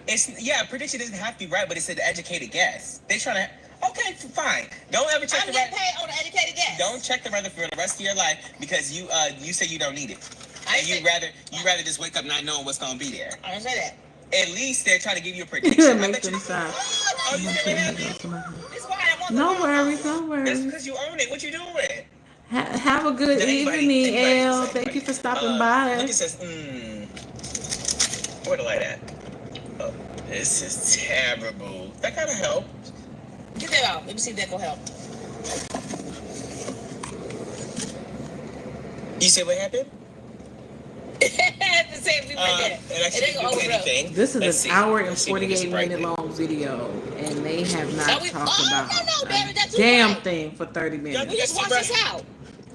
50-50. Yeah, prediction doesn't have to be right, but it's an educated guess. They're trying to. Okay, fine. Don't ever check I'm getting paid on an educated guess. Don't check the weather for the rest of your life because you say you don't need it. And you rather just wake up not knowing what's gonna be there. I didn't say that. At least they're trying to give you a prediction. Make them sound. Oh, you feeling happy? This is why I want No worries, no That's worries. because you own it. What you doing? Have a good evening, Elle. Thank you for stopping by. Look, it says, where the light at? Oh, this is terrible. That gotta help. Get that out. Let me see if that will help. You said what happened? It ain't gonna do overrun. anything. This is Let's an see. hour and Let's see if we can 48 sprite minute it. long video, and they have not talked about Barry, that's a too damn bright. thing for 30 minutes. We just watch this out.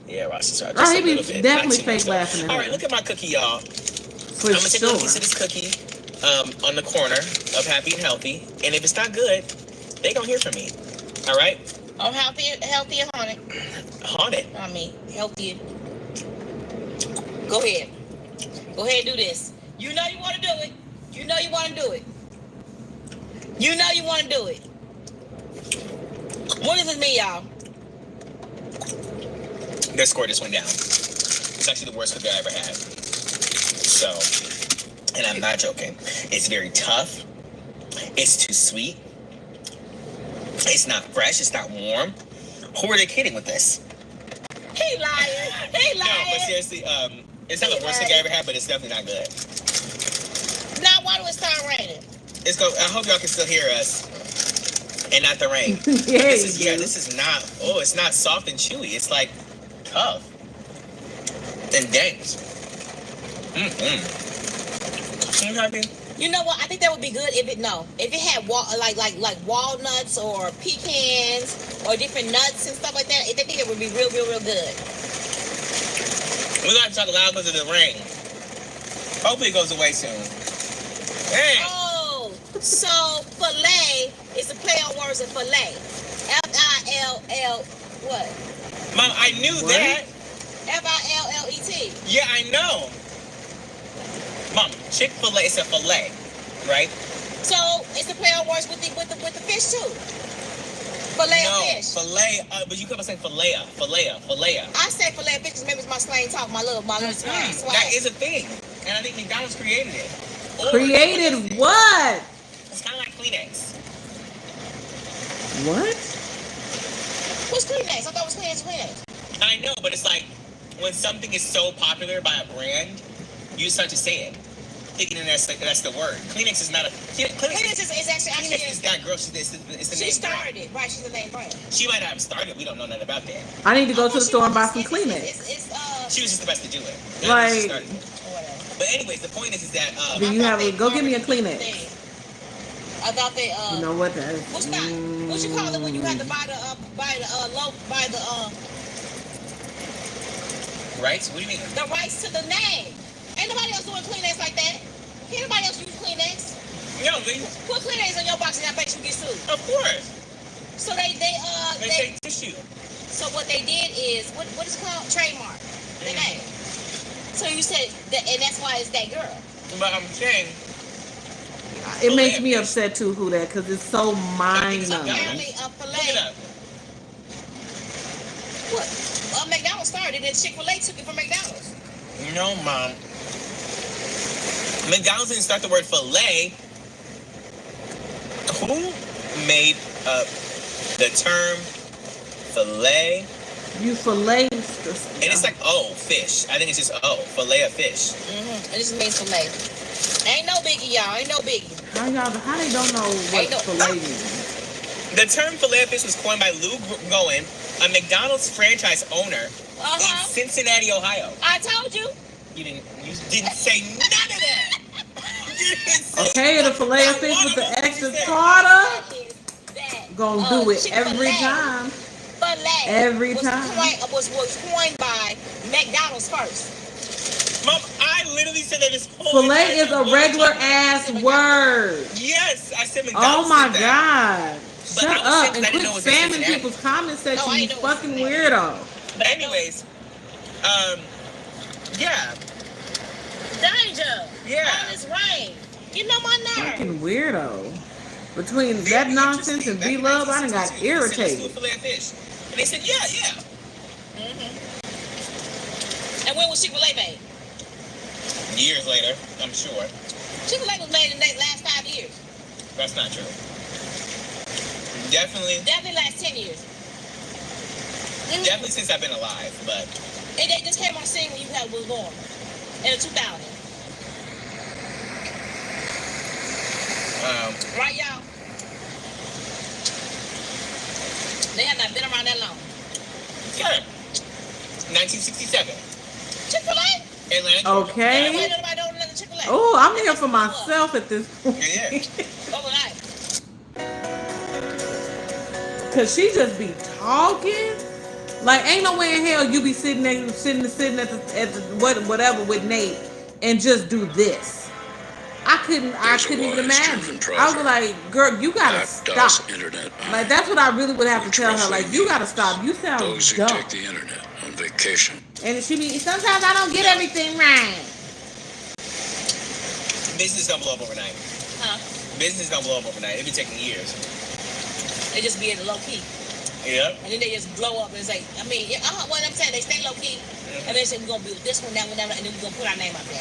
Yeah, Ross is right. Oh, he be definitely fake laughing at All her. right, look at my cookie, y'all. For I'm gonna take a sure. piece of this cookie on the corner of Happy and Healthy, and if it's not good, they gonna hear from me. All right? I'm healthy and haunted. Haunted. I mean, healthy. Go ahead. Go ahead and do this. You know you want to do it. You know you want to do it. You know you want to do it. What does it mean, y'all? Their score just went down. It's actually the worst cookie I ever had. So, and I'm not joking. It's very tough. It's too sweet. It's not fresh. It's not warm. Who are they kidding with this? He lying. He lying. No, but seriously, it's not the worst cookie I ever had, but it's definitely not good. Now, why do it start raining? I hope y'all can still hear us. And not the rain. Yeah, this is not, it's not soft and chewy. It's like tough. And dense. You happy? You know what? I think that would be good if it had like walnuts or pecans or different nuts and stuff like that. I think it would be real good. We gotta talk loud because of the rain. Hopefully it goes away soon. Hey. Oh, so filet is a play on words of filet. F-I-L-L what? Mom, I knew that. F-I-L-L-E-T. Yeah, I know. Mom, Chick-fil-A is a filet, right? So it's a play on words with the fish too. Filet of fish. Filet, but you kept on saying filet. I say filet of fish because maybe it's my slang talk, my little slang. That is a thing. And I think McDonald's created it. Created what? It's kind of like Kleenex. What? What's Kleenex? I thought it was Kleenex. I know, but it's like when something is so popular by a brand, you start to say it, thinking that's the word. Kleenex is not a. Kleenex is actually. Kleenex is that girl. It's the she name started brand. it, right? She's the name brand. She might not have started. We don't know nothing about that. I need to go to the store and buy some Kleenex. She was just the best to do it. Like, but anyways, the point is that do you have go get me a Kleenex? I thought they you know what that is? What's that? What you call it when you have to buy the rights? What do you mean? The rights to the name. Ain't nobody else doing Kleenex like that. Can't nobody else use Kleenex. No, put Kleenex on your box and I bet you get sued. Of course. So they say tissue. So what they did is what is it called? Trademark. The name. So you said that, and that's why it's that girl. But I'm saying. It makes me upset too, who that, because it's so mind-numbing. Apparently, a filet. What? McDonald's started, and Chick-fil-A took it from McDonald's. No, Mom. McDonald's didn't start the word filet. Who made up the term filet? You fillet. And it's like, fish. I think it's just, fillet of fish. It just means fillet. Ain't no biggie, y'all. Ain't no biggie. How they don't know what fillet means? The term fillet of fish was coined by Lou Gowen, a McDonald's franchise owner in Cincinnati, Ohio. I told you. You didn't say none of that. Okay, the fillet of fish with the extra tartar. Gonna do it every time. Fillet. Every time. Was coined by McDonald's first. Mom, I literally said that this whole Fillet is a regular ass word. Yes, I said McDonald's. Oh my god. But Shut up and quit spamming people's comment section, you fucking weirdo. But anyways, yeah. Danger. Yeah. All this rain. You know my nerve. Fucking weirdo. Between that nonsense and B-Love, I done got irritated. And they said, yeah. And when was Chick-fil-A made? Years later, I'm sure. Chick-fil-A was made in the last 5 years. That's not true. Definitely last 10 years. Definitely since I've been alive, but. And they just came on the scene when you was born. In the 2000s. Right, y'all? They have not been around that long. Yeah. 1967. Chick-fil-A? Atlanta. Okay. Oh, I'm here for myself at this point. Yeah. Overnight. Cause she just be talking. Like ain't no way in hell you be sitting at the whatever with Nate and just do this. I couldn't even imagine. I was like, girl, you gotta stop. Like that's what I really would have to tell her. Like you gotta stop. You sound those who dumb. take the internet on vacation. And she be sometimes I don't get everything right. Business don't blow up overnight. Huh? Business don't blow up overnight. It be taking years. They just be in the low key. Yeah. And then they just blow up and say, what I'm saying, they stay low key. And they say, we're going to build this one, that one, and then we're going to put our name out there.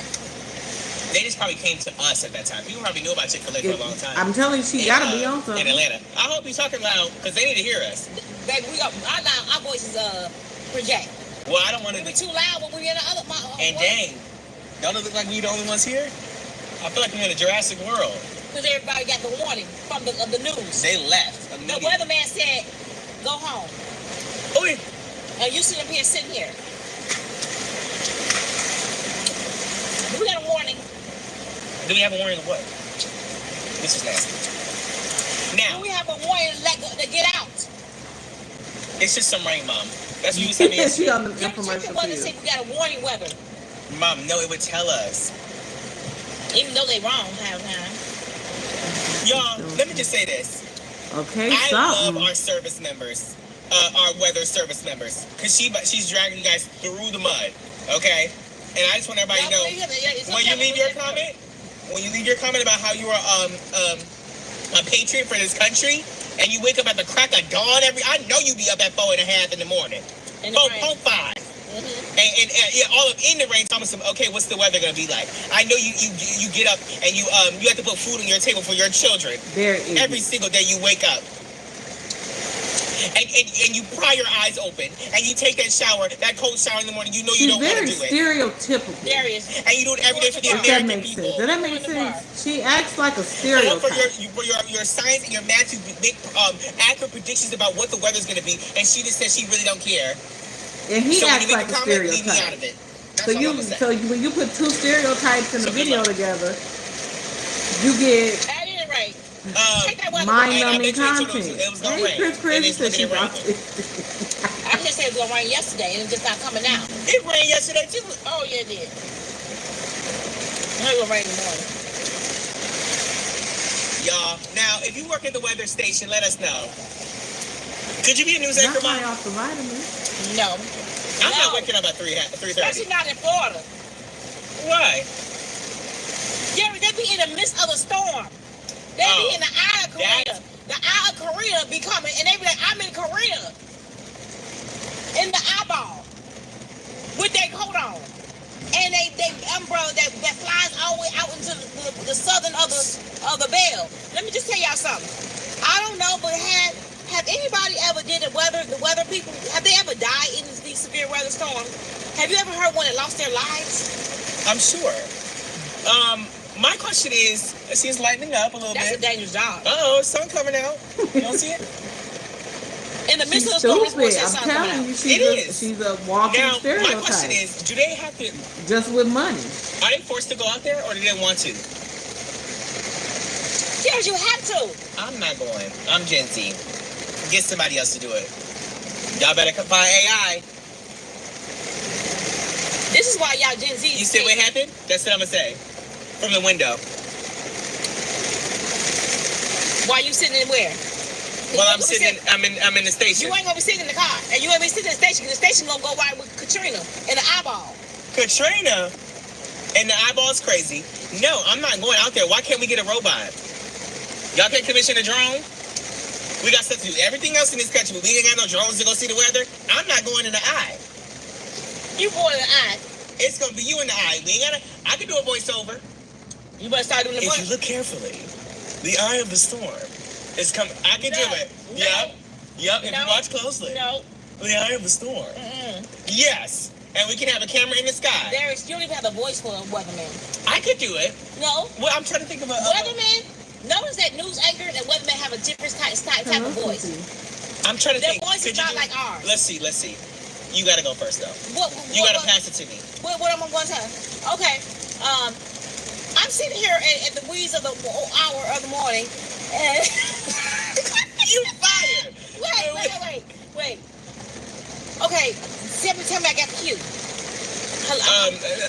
They just probably came to us at that time. People probably knew about Chick-fil-A for a long time. I'm telling you, she got to be on something. In Atlanta. I hope you're talking loud because they need to hear us. Baby, our voices project. Well, I don't want to be too loud when we're in the other. And dang, don't it look like we're the only ones here? I feel like we're in a Jurassic World. Because everybody got the warning from the news. They left. The weatherman said, go home. Oh, yeah. And you sit up here sitting here. We got a warning. Do we have a warning of what? This is nasty. Now. Do we have a warning to get out? It's just some rain, Mom. That's what you said me yesterday. She on the infomercial field. Say we got a warning weather. Mom, no, it would tell us. Even though they wrong half the time. Y'all, let me just say this. Okay, I love our service members, our weather service members, because she's dragging you guys through the mud, okay? And I just want everybody to know, when you leave your comment about how you are a patriot for this country, and you wake up at the crack of dawn I know you be up at 4:30 in the morning. 4:05. And all up in the rain, Thomas. Okay, what's the weather gonna be like? I know you get up and you have to put food on your table for your children. Every single day you wake up. And you pry your eyes open and you take that shower, that cold shower in the morning. You know you don't want to do it. Stereotypical. Darius. And you do it every day for the American people. Does that make sense? She acts like a stereotype. For your science and your math, you make accurate predictions about what the weather's gonna be, and she just says she really don't care. And he acts like a stereotype. So when you put two stereotypes in a video together, you get at any rate. Mind-numbing content. Hey, Chris said she brought it. I just said it was going to rain yesterday, and it's just not coming out. It rained yesterday, too. Oh, yeah, it did. It will rain in the morning. Y'all, now, if you work at the weather station, let us know. Could you be a news anchor, Mom? Not off the vitamins. No. I'm not waking up at 3:30. Especially not in Florida. Why? Jerry, they be in the midst of a storm. They be in the eye of Korea. The eye of Korea be coming, and they be like, I'm in Korea. In the eyeball. With their coat on. And they umbrella that flies all the way out into the southern of the bell. Let me just tell y'all something. I don't know, but have anybody ever did the weather people, have they ever died in severe weather storm. Have you ever heard one that lost their lives? I'm sure. My question is, see, it's lightening up a little That's bit. a dangerous job. Uh-oh, sun coming out. You don't see it? In the midst She's of the storm, this boy stupid. said I'm something coming telling you, out. she's a walking Now, stereotype. my question is, do they have to, Just with money. are they forced to go out there or do they want to? Yes, you have to. I'm not going. I'm Gen Z. Get somebody else to do it. Y'all better come find AI. This is why y'all Gen Z. You see what happened? That's what I'm going to say. From the window. Why you sitting in where? Well, I'm in the station. You ain't gonna be sitting in the car, and you ain't gonna be sitting in the station. The station gonna go right with Katrina in the eyeball. Katrina and the eyeball's crazy. No, I'm not going out there. Why can't we get a robot? Y'all can't commission a drone? We got stuff to do. Everything else in this country, but we ain't got no drones to go see the weather. I'm not going in the eye. You going in the eye? It's gonna be you in the eye. We ain't gotta. I can do a voiceover. You better start doing the If voice. you look carefully, the eye of the storm is coming. I can do it. No. Yep. If No. you watch closely. No. The eye of the storm. Yes. And we can have a camera in the sky. Darius, you don't even have a voice for a weatherman. I could do it. No. Well, I'm trying to think of a Weatherman. Notice that news anchor and weatherman have a different type of voice. I'm trying to Their think. voice is Could you not do- like ours. Let's see. You gotta go first though. You gotta pass it to me. What am I going to tell? Okay. I'm sitting here at the wheeze of the hour of the morning, and You fired. wait. Okay, tell me I got the cue.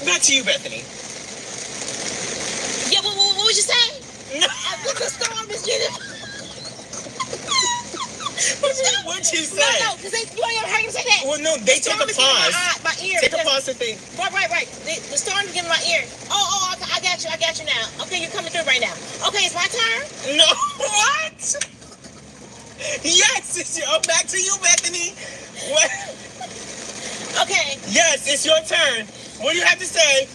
Back to you, Bethany. Yeah, what was you saying? No. I think the storm is getting. What'd you say? No, because you ain't ever heard him say that. Well, no, they The take storm a is getting pause. my ear. Take a pause and think. Right. The storm is getting my ear. Oh, I got you now. Okay, you're coming through right now. Okay, it's my turn. No. What? Yes, it's your. Oh, back to you, Bethany. What? Okay. Yes, it's your turn. What do you have to say?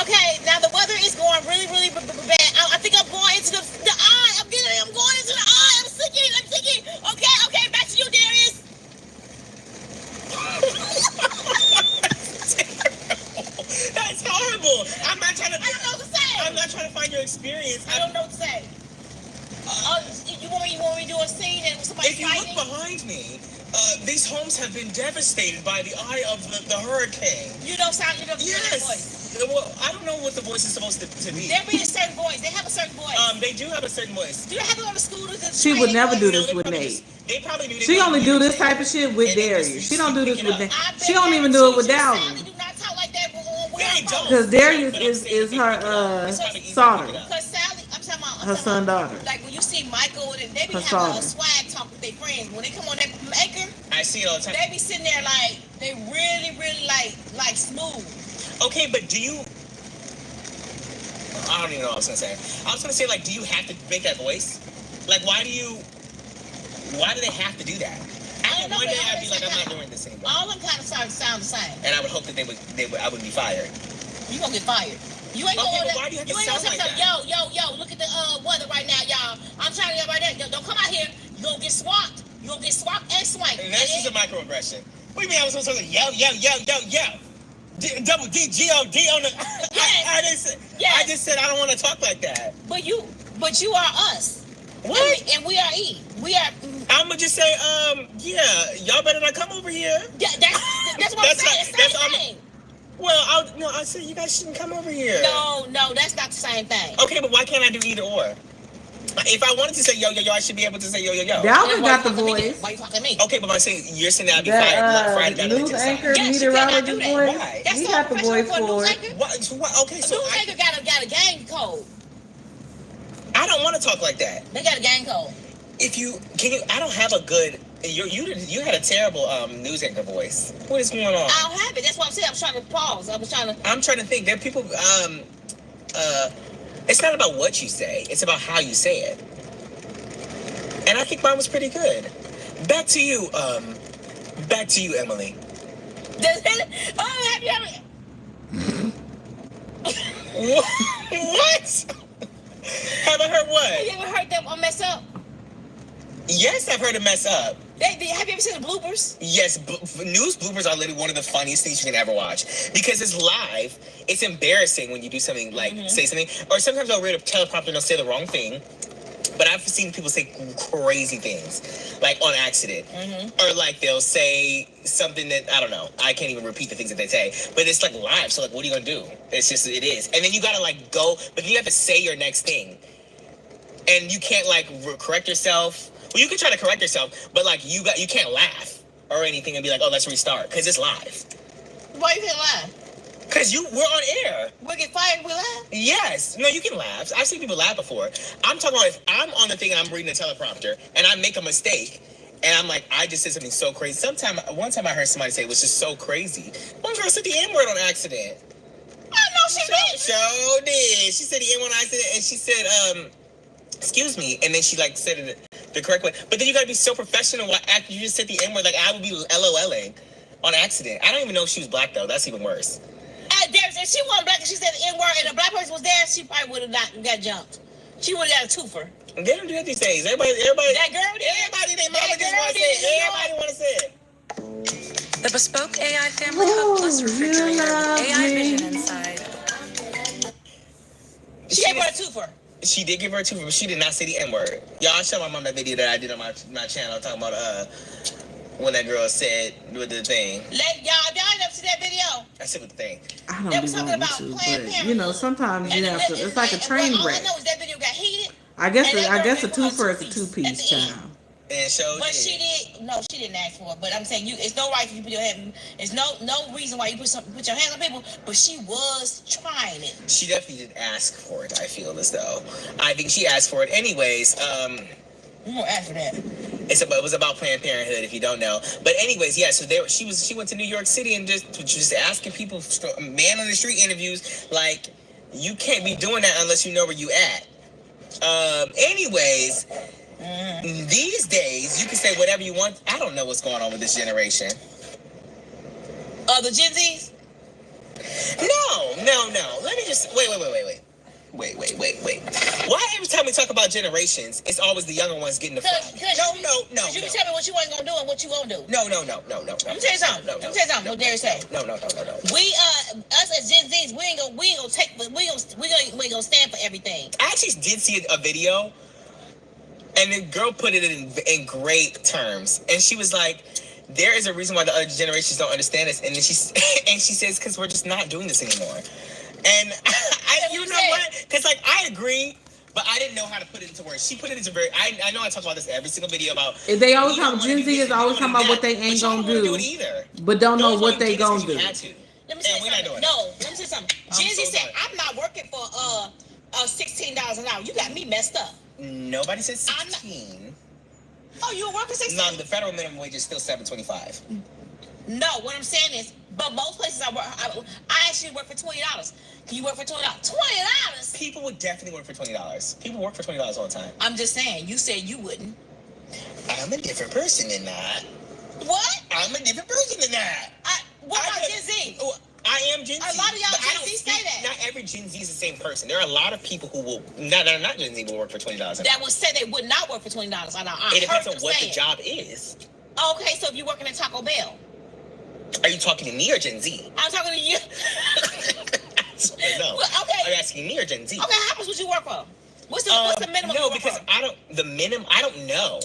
Okay, now the weather is going really, really bad. I think I'm going into the eye. I'm going into the eye. I'm sinking. Okay, back to you, Darius. That's horrible. I'm not trying to. I don't know what to say. I'm not trying to find your experience. I don't know what to say. You want me to do a scene and somebody If you fighting? look behind me, these homes have been devastated by the eye of the hurricane. You don't sound your voice. Yes. Well, I don't know what the voice is supposed to be. There be a certain voice. They have a certain voice. They do have a certain voice. Do they have to go to school to She would never do No, this with Nate. They probably do. She only do this type of shit with Darius. She don't do this with Nate. She don't even do it with Dalvin. Do not talk like that. They don't. Because Darius is her daughter, Because Sally, I'm talking about her son daughter. Like when you see Michael and they be Her having father. a swag talk with their friends. When they come on that anchor, I see it all the time. they be sitting there like they really like smooth. Okay, but do you? I don't even know what I was gonna say. I was gonna say, like, do you have to make that voice? Like, why do they have to do that? I don't know, One but day I'd be like, I'm like not doing this anymore. All of them kind of sound the same. And I would hope that I wouldn't be fired. You gonna get fired. You ain't Okay, gonna. but why do you have to ain't sound gonna like say, yo, look at the weather right now, y'all. I'm trying to get right there. Yo, don't come out here. You gonna get swapped. You gonna get swapped and swanked. And that's just a microaggression. What do you mean I was supposed to say, yo? Double D-G-O-D on the... Yes. I just said I don't want to talk like that. But you are us. What? And we are E. We are. I'm going to just say, yeah, y'all better not come over here. Yeah, that's what I'm saying. It's not the same. Well, I said you guys shouldn't come over here. No, that's not the same thing. Okay, but why can't I do either or? If I wanted to say yo, I should be able to say yo. Dalvin got the voice. Why you talking to me? Okay, but I'm saying you're saying that I'd be fired That out of news the anchor, Yes, meteorologist you cannot do voice. that. That's He so got the voice professional for a it. news anchor. What? Okay, so A news anchor got a gang code. I don't want to talk like that. They got a gang code. I don't have a good. You had a terrible news anchor voice. What is going on? I don't have it. That's what I'm saying. I'm trying to pause. I'm trying to think. There are people. It's not about what you say. It's about how you say it. And I think mine was pretty good. Back to you, Emily. Have you ever? What? Have I heard what? You ever heard them mess up? Yes, I've heard it mess up. Have you ever seen the bloopers? Yes, news bloopers are literally one of the funniest things you can ever watch because it's live. It's embarrassing when you do something like say something, or sometimes I'll read a teleprompter and they'll say the wrong thing. But I've seen people say crazy things, like on accident, or like they'll say something that I don't know. I can't even repeat the things that they say, but it's like live. So like, what are you gonna do? It's just it is, and then you gotta like go, but then you have to say your next thing, and you can't like correct yourself. Well, you can try to correct yourself, but like you can't laugh or anything and be like, oh, let's restart because it's live. Why you can't lie? Because we're on air. We'll get fired and we laugh? Yes. No, you can laugh. I've seen people laugh before. I'm talking about if I'm on the thing and I'm reading the teleprompter and I make a mistake and I'm like, I just said something so crazy. One time I heard somebody say it was just so crazy. One girl said the N-word on accident. I know she did. So did. She said the N-word on accident and she said, excuse me. And then she like said it the correct way. But then you gotta be so professional after you just said the N-word. Like I would be LOLing on accident. I don't even know if she was black though. That's even worse. If she wasn't black and she said the N-word and a black person was there, she probably would have not got jumped. She would have got a twofer. They don't do that these days. Everybody. That girl did. Everybody, they mama just want to say it. Everybody want to say it. The bespoke AI Family Hub Plus refrigerator with AI vision inside. She gave her a twofer. She did give her a twofer, but she did not say the N-word. Y'all show my mom that video that I did on my channel talking about when that girl said with the thing. Y'all never see that video? I said with the thing. I don't There be was something wanting about to, Planned but Parenthood. sometimes you have to. It's like a train All I wreck. know is that video got heated. I guess a two twofer is a two-piece, at the end. child. And so But she didn't ask for it. But I'm saying it's no right for you to put your hand. It's no reason why you put your hands on people. But she was trying it. She definitely did ask for it. I feel as though I think she asked for it anyways. You won't ask for that. It was about Planned Parenthood, if you don't know. But anyways, yeah. So she went to New York City and just asking people, man on the street interviews, like you can't be doing that unless you know where you at. Anyways, these days you can say whatever you want. I don't know what's going on with this generation. The Gen Zs? No. Let me just wait. Wait. Why every time we talk about generations, it's always the younger ones getting the fun? No. You can tell me what you ain't gonna do and what you gonna do. No. Let me tell you something. What Darius say? No. We us as Gen Zs, we ain't gonna stand for everything. I actually did see a video, and the girl put it in great terms, and she was like, "There is a reason why the other generations don't understand this," and then she says, "Because we're just not doing this anymore." And you know what? Because like I agree, but I didn't know how to put it into words. She put it into I know I talk about this every single video about. They always talk. Gen Z is always talking about what they ain't gonna do, but don't know what they gonna do. Let me say something. No, let me say something. Gen Z said, "I'm not working for $16 an hour." You got me messed up. Nobody said 16. Oh, you were working 16? No, the federal minimum wage is still $7.25. No, what I'm saying is, but most places I actually work for $20. Can you work for $20? $20? People would definitely work for $20. People work for $20 all the time. I'm just saying. You said you wouldn't. I'm a different person than that. What? I'm a different person than that. What about Gen Z? I am Gen Z. A lot of y'all Gen Z say that. Not every Gen Z is the same person. There are a lot of people who will that are not Gen Z will work for $20. That would say they would not work for $20 an hour. It depends on what the job is. Okay, so if you're working at Taco Bell. Are you talking to me or Gen Z? I'm talking to you. No. Well, okay. Are you asking me or Gen Z? Okay, how much would you work for? What's the minimum? No, because I don't know.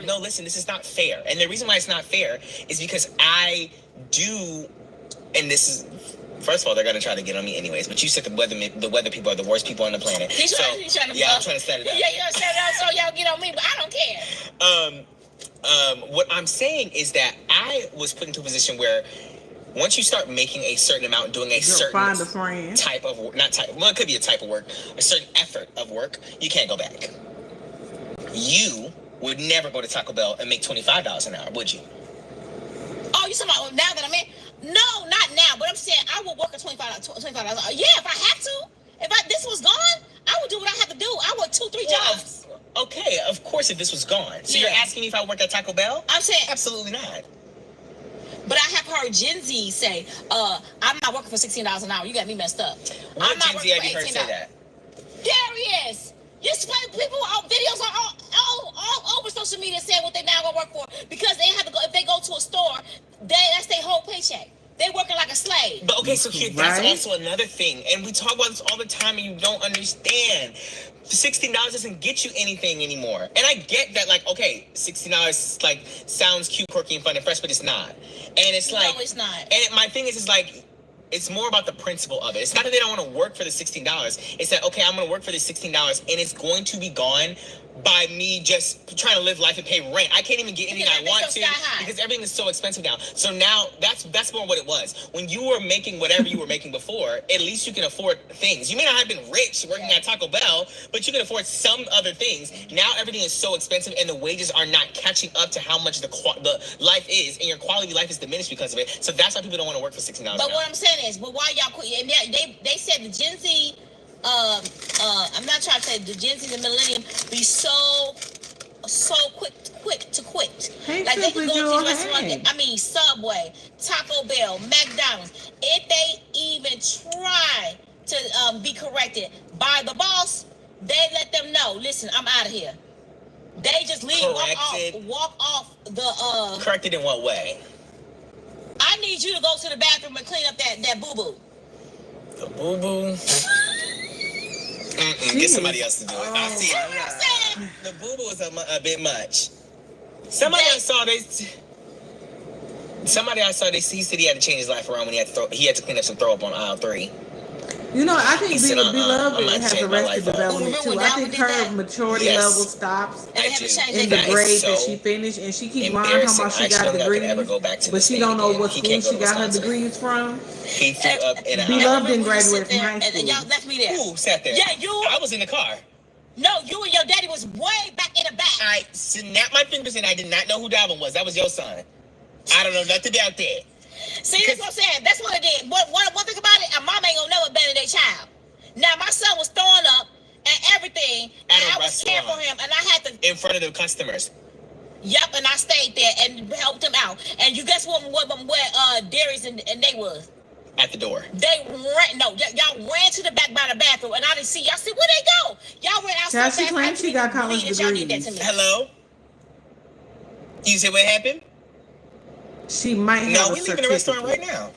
No, listen, this is not fair. And the reason why it's not fair is because I do, and this is, first of all, they're going to try to get on me anyways, but you said the weather people are the worst people on the planet. He's trying to I'm trying to set it up. Yeah, you're set it up so y'all get on me, but I don't care. What I'm saying is that I was put into a position where once you start making a certain amount, doing a certain type of work, it could be a type of work, a certain effort of work, you can't go back. You would never go to Taco Bell and make $25 an hour, would you? Oh, you talking about now that I'm in? No, not now, but I'm saying I would work at $25 an hour. Yeah, if I have to. If this was gone, I would do what I have to do. I work 2-3 jobs. Okay, of course if this was gone. So you're asking me if I work at Taco Bell? I'm saying absolutely not. But I have heard Gen Z say, I'm not working for $16 an hour. You got me messed up. What I'm not Gen Z have you heard $18. say that? Darius! You spray people on videos all over social media saying what they now gonna work for because they have to go. If they go to a store, that's their whole paycheck. They working like a slave. But okay, so here, that's also another thing, and we talk about this all the time, and you don't understand. $16 doesn't get you anything anymore, and I get that. Like, okay, $16 like sounds cute, quirky, and fun and fresh, but it's not. And it's like, no, it's not. And my thing is like, it's more about the principle of it. It's not that they don't want to work for the $16. It's that, okay, I'm going to work for the $16 and it's going to be gone by me just trying to live life and pay rent. I can't even get anything I want to because everything is so expensive now. So now that's more what it was. When you were making whatever you were making before, at least you can afford things. You may not have been rich working at Taco Bell, but you can afford some other things. Now everything is so expensive and the wages are not catching up to how much the life is, and your quality of life is diminished because of it. So that's why people don't want to work for $16 But what I'm saying is, but why y'all quit? And they said the Gen Z, I'm not trying to say the Gen Z, the millennium, be so quick to quit. Like they can go to these restaurants. I mean, Subway, Taco Bell, McDonald's. If they even try to be corrected by the boss, they let them know. Listen, I'm out of here. They just leave. Walk off the. Corrected in what way? I need you to go to the bathroom and clean up that boo boo. The boo boo. Get somebody else to do it. I see it. The boo boo is a bit much. Somebody I saw he said he had to change his life around when he had to clean up some throw up on aisle 3. You know, I think Beloved has arrested development too. I think her maturity level stops in the grade that she finished, and she keeps lying about she got degrees, but she don't know what school she got her degrees from. He threw up in a house. Beloved didn't graduate from high school. And y'all left me there. Who sat there? Yeah, you. I was in the car. No, you and your daddy was way back in the back. I snapped my fingers and I did not know who Dalvin was. That was your son. I don't know nothing about that. See, that's what I'm saying. That's what it did. One thing about it, a mom ain't gonna never abandon their child. Now, my son was throwing up and everything, and I was caring for him, and I had to... In front of the customers. Yep, and I stayed there and helped him out. And you guess where Darius and they was? At the door. They ran, y'all ran to the back by the bathroom, and I didn't see y'all. See, where they go? Y'all ran outside. She claimed she got college degrees. Hello? You say what happened? She might have No, we leaving the restaurant right now.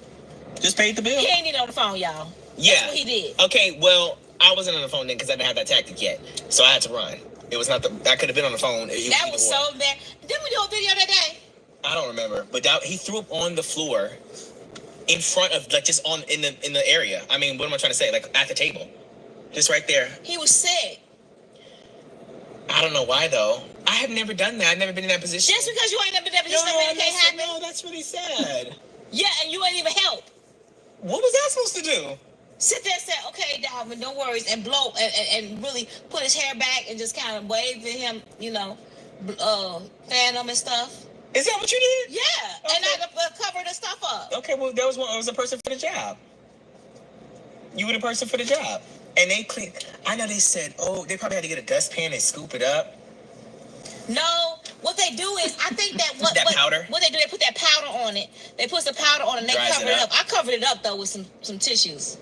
Just paid the bill. He ain't even on the phone, y'all. Yeah. That's what he did. Okay, well, I wasn't on the phone then because I didn't have that tactic yet. So I had to run. It was not I could have been on the phone. That was so bad. Didn't we do a video that day? I don't remember. But he threw up on the floor in front of, like, just in the area. I mean, what am I trying to say? Like, at the table. Just right there. He was sick. I don't know why, though. I have never done that. I've never been in that position. Just because you ain't never been in that position, it can't happen. No, that's really sad. Yeah, and you ain't even help. What was I supposed to do? Sit there and say, okay, Dalvin, no worries, and blow, and really put his hair back and just kind of wave at him, fan him and stuff. Is that what you did? Yeah, okay. And I covered the stuff up. Okay, well, I was a person for the job. You were the person for the job. And they clean. I know they said, they probably had to get a dustpan and scoop it up. No, what they do is, I think that powder. What they do, they put that powder on it. They put some powder on it and they cover it up. I covered it up though with some tissues.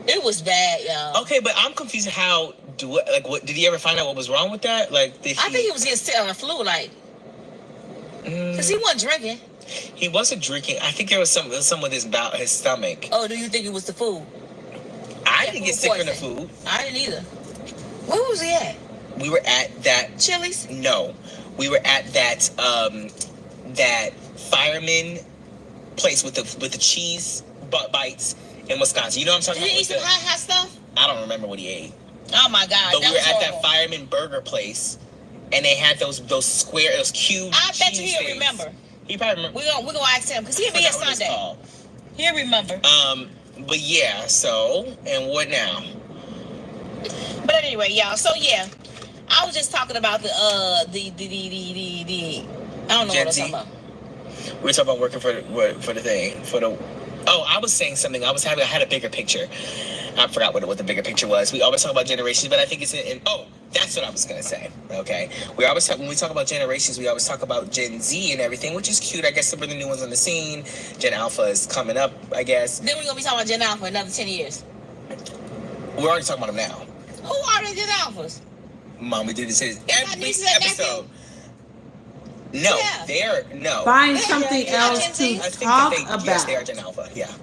It was bad, y'all. Okay, but I'm confused. What did he ever find out what was wrong with that? Like, I think he was getting sick on the flu, because he wasn't drinking. He wasn't drinking. I think there was some with his stomach. Oh, do you think it was the food? I didn't get sick from the food. I didn't either. Where was he at? We were at that Chili's? No. We were at that fireman place with the cheese bites in Wisconsin. You know what I'm talking about? Did he eat some hot stuff? I don't remember what he ate. Oh my God. But we were at that fireman burger place and they had those cube I bet you he'll remember. He probably remember. We're gonna ask him because he'll be here Sunday. He'll remember. But yeah, so, and what now? But anyway, y'all, so yeah. I was just talking about the I don't know what I'm talking about. We were talking about working for the thing. I was saying something. I had a bigger picture. I forgot what the bigger picture was. We always talk about generations, but I think it's that's what I was gonna say. Okay. When we talk about generations, we always talk about Gen Z and everything, which is cute. I guess some of the new ones on the scene. Gen Alpha is coming up, I guess. Then we're gonna be talking about Gen Alpha another 10 years. We're already talking about them now. Who are the Gen Alphas? Mom, we do this not every nieces and episode. No, Yeah. they're no. Find Yeah, something yeah, else Gen to Z. I think talk that they, about. yes, they are Gen Alpha. Yeah. Y'all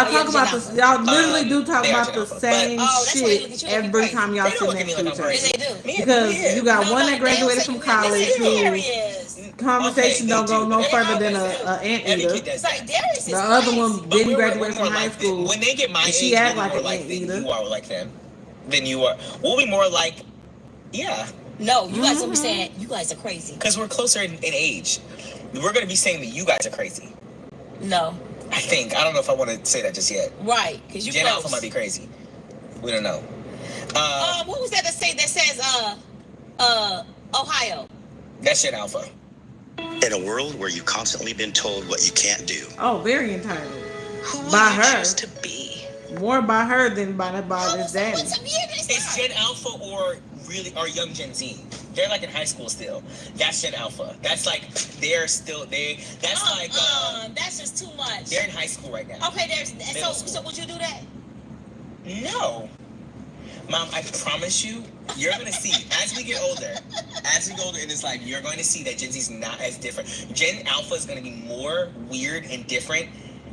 Oh, yeah, talk about Gen this. Alpha. Y'all literally do talk they are about Gen the Alpha, but- same Oh, that's why you look shit at you looking every crazy. time y'all They don't sit look at next me to like each I'm other. Yes, crazy. they do. Me and Because Leah. you got No, one no, that graduated they from don't say you- college they say who Darius. conversation Okay, don't they go do, no but further than always a do. Every anteater. kid does It's like that. Darius is The other crazy. one But didn't we're graduate more from high like them. school. When they get my and age, she we'll act be like more an like than anteater. you are like them. Than you are. We'll be more like, yeah, No, you guys will be saying you guys are crazy. because we're closer in age. We're gonna be saying that you guys are crazy. No, I think. I don't know if I want to say that just yet. right? Because you Gen close. Alpha might be crazy. We don't know. What was that that says Ohio? That's Gen Alpha. In a world where you've constantly been told what you can't do, Oh, very entitled. who will By you her. choose to be? More by her than by his daddy. What's some year they It's start? Gen Alpha or young Gen Z. They're like in high school still. That's Gen Alpha. That's like that's like That's just too much. they're in high school right now. Okay, Middle school. so would you do that? No. Mom, I promise you're gonna see as we get older, and it's like you're going to see that Gen Z's not as different. Gen Alpha is gonna be more weird and different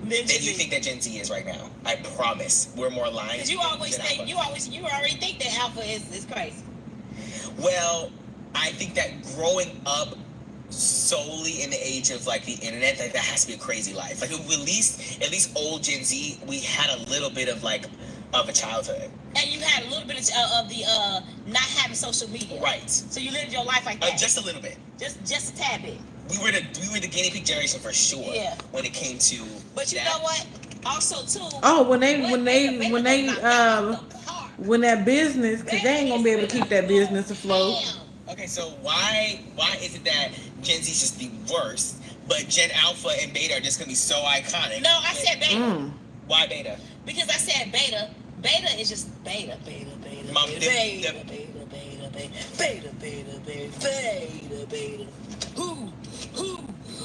than you think that Gen Z is right now. I promise. We're more aligned. Because you always Gen think Alpha. you already think that Alpha is crazy. Well, I think that growing up solely in the age of like the internet, that has to be a crazy life. Like at least old Gen Z, we had a little bit of like of a childhood. And you had a little bit of the not having social media. Right. So you lived your life like that. Just a little bit. Just a tad bit. We were the guinea pig generation for sure. Yeah. When it came to But you that. know what? Also too. Oh, when that business, because they ain't gonna be able to keep that business afloat. Okay, so why is it that Gen Z is just the worst, but Gen Alpha and Beta are just gonna be so iconic? No, I said Beta. Why Beta? Because I said Beta. Beta is just Beta. Mom, Beta.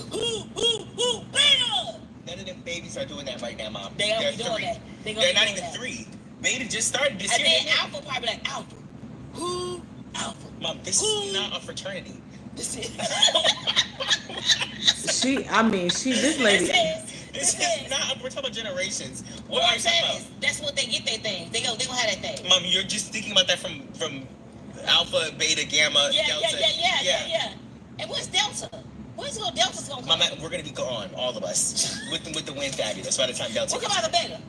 Who, Beta. None of them babies are doing that right now, Mom. They They're are doing three. that. They're not even 3. Beta just started this And year. then Alpha probably like Alpha. Who? Alpha. Mom, this is not a fraternity. This is. This lady. This is not. We're talking about generations. What What are I'm you saying talking is, that's what they get their things. They gonna have that thing. about? Mom, you're just thinking about that from Alpha, Beta, Gamma, Delta. Yeah. And what's Delta? Where's Delta's gonna come? Mom, we're gonna be gone, all of us, with the wind fabulous by the time Delta. What about the Beta?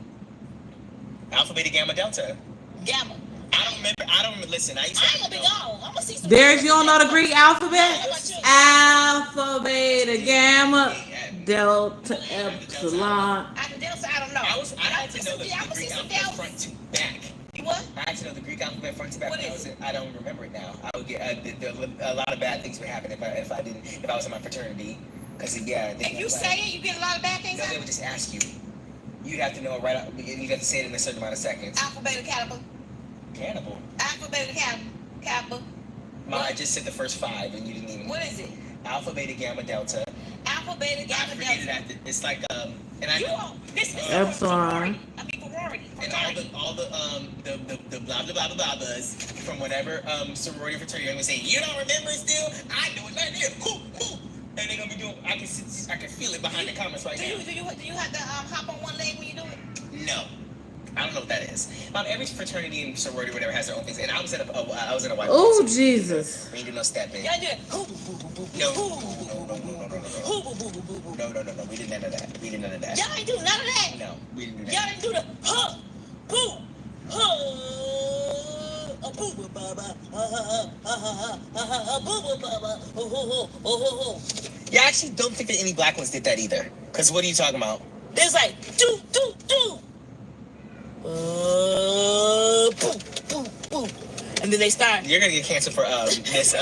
Alpha, Beta, Gamma, Delta. Gamma. I don't remember. Listen, I used to. I ain't gonna be gone. I'm gonna see some. Darius, you don't know the Greek alphabet? How about you? Alpha, beta, gamma, delta, epsilon. After Delta, I don't know. I had to know the I'm gonna see Greek some alphabet Delta. front to back. What? I had to know the Greek alphabet front to back. What When is it? I don't remember it now. I would get a lot of bad things would happen if I was in my fraternity. Because If you say it, you get a lot of bad things. No, they would just ask you. You'd have to know it right out. You'd have to say it in a certain amount of seconds. Alpha, beta, kappa. Cannibal. Alpha, beta, kappa. Mom, I just said the first 5 and you didn't even. What is it? Alpha, beta, gamma, delta. Alpha, beta, I gamma, forget it delta. after. It's like and I You know. all, this is Epsilon. sorority. And all the blah blah blah blah blahs from whatever sorority or fraternity I'm gonna say, you don't remember it still? I know it right there. Who? And they're gonna be doing. I can feel it behind the comments right Do now. you have to hop on one leg when you do it? No, I don't know what that is. Mom, every fraternity and sorority, whatever, has their own things. And I was in a white. Oh, box. Jesus. We did no stepping. Yeah, I do it. No. No. We did none of that. Y'all ain't do none of that. No, we didn't do Y'all that. didn't do the boo, boo baba, boo baba, Yeah, I actually don't think that any black ones did that either. Cause what are you talking about? There's like do. Boom. And then they start. You're gonna get canceled for this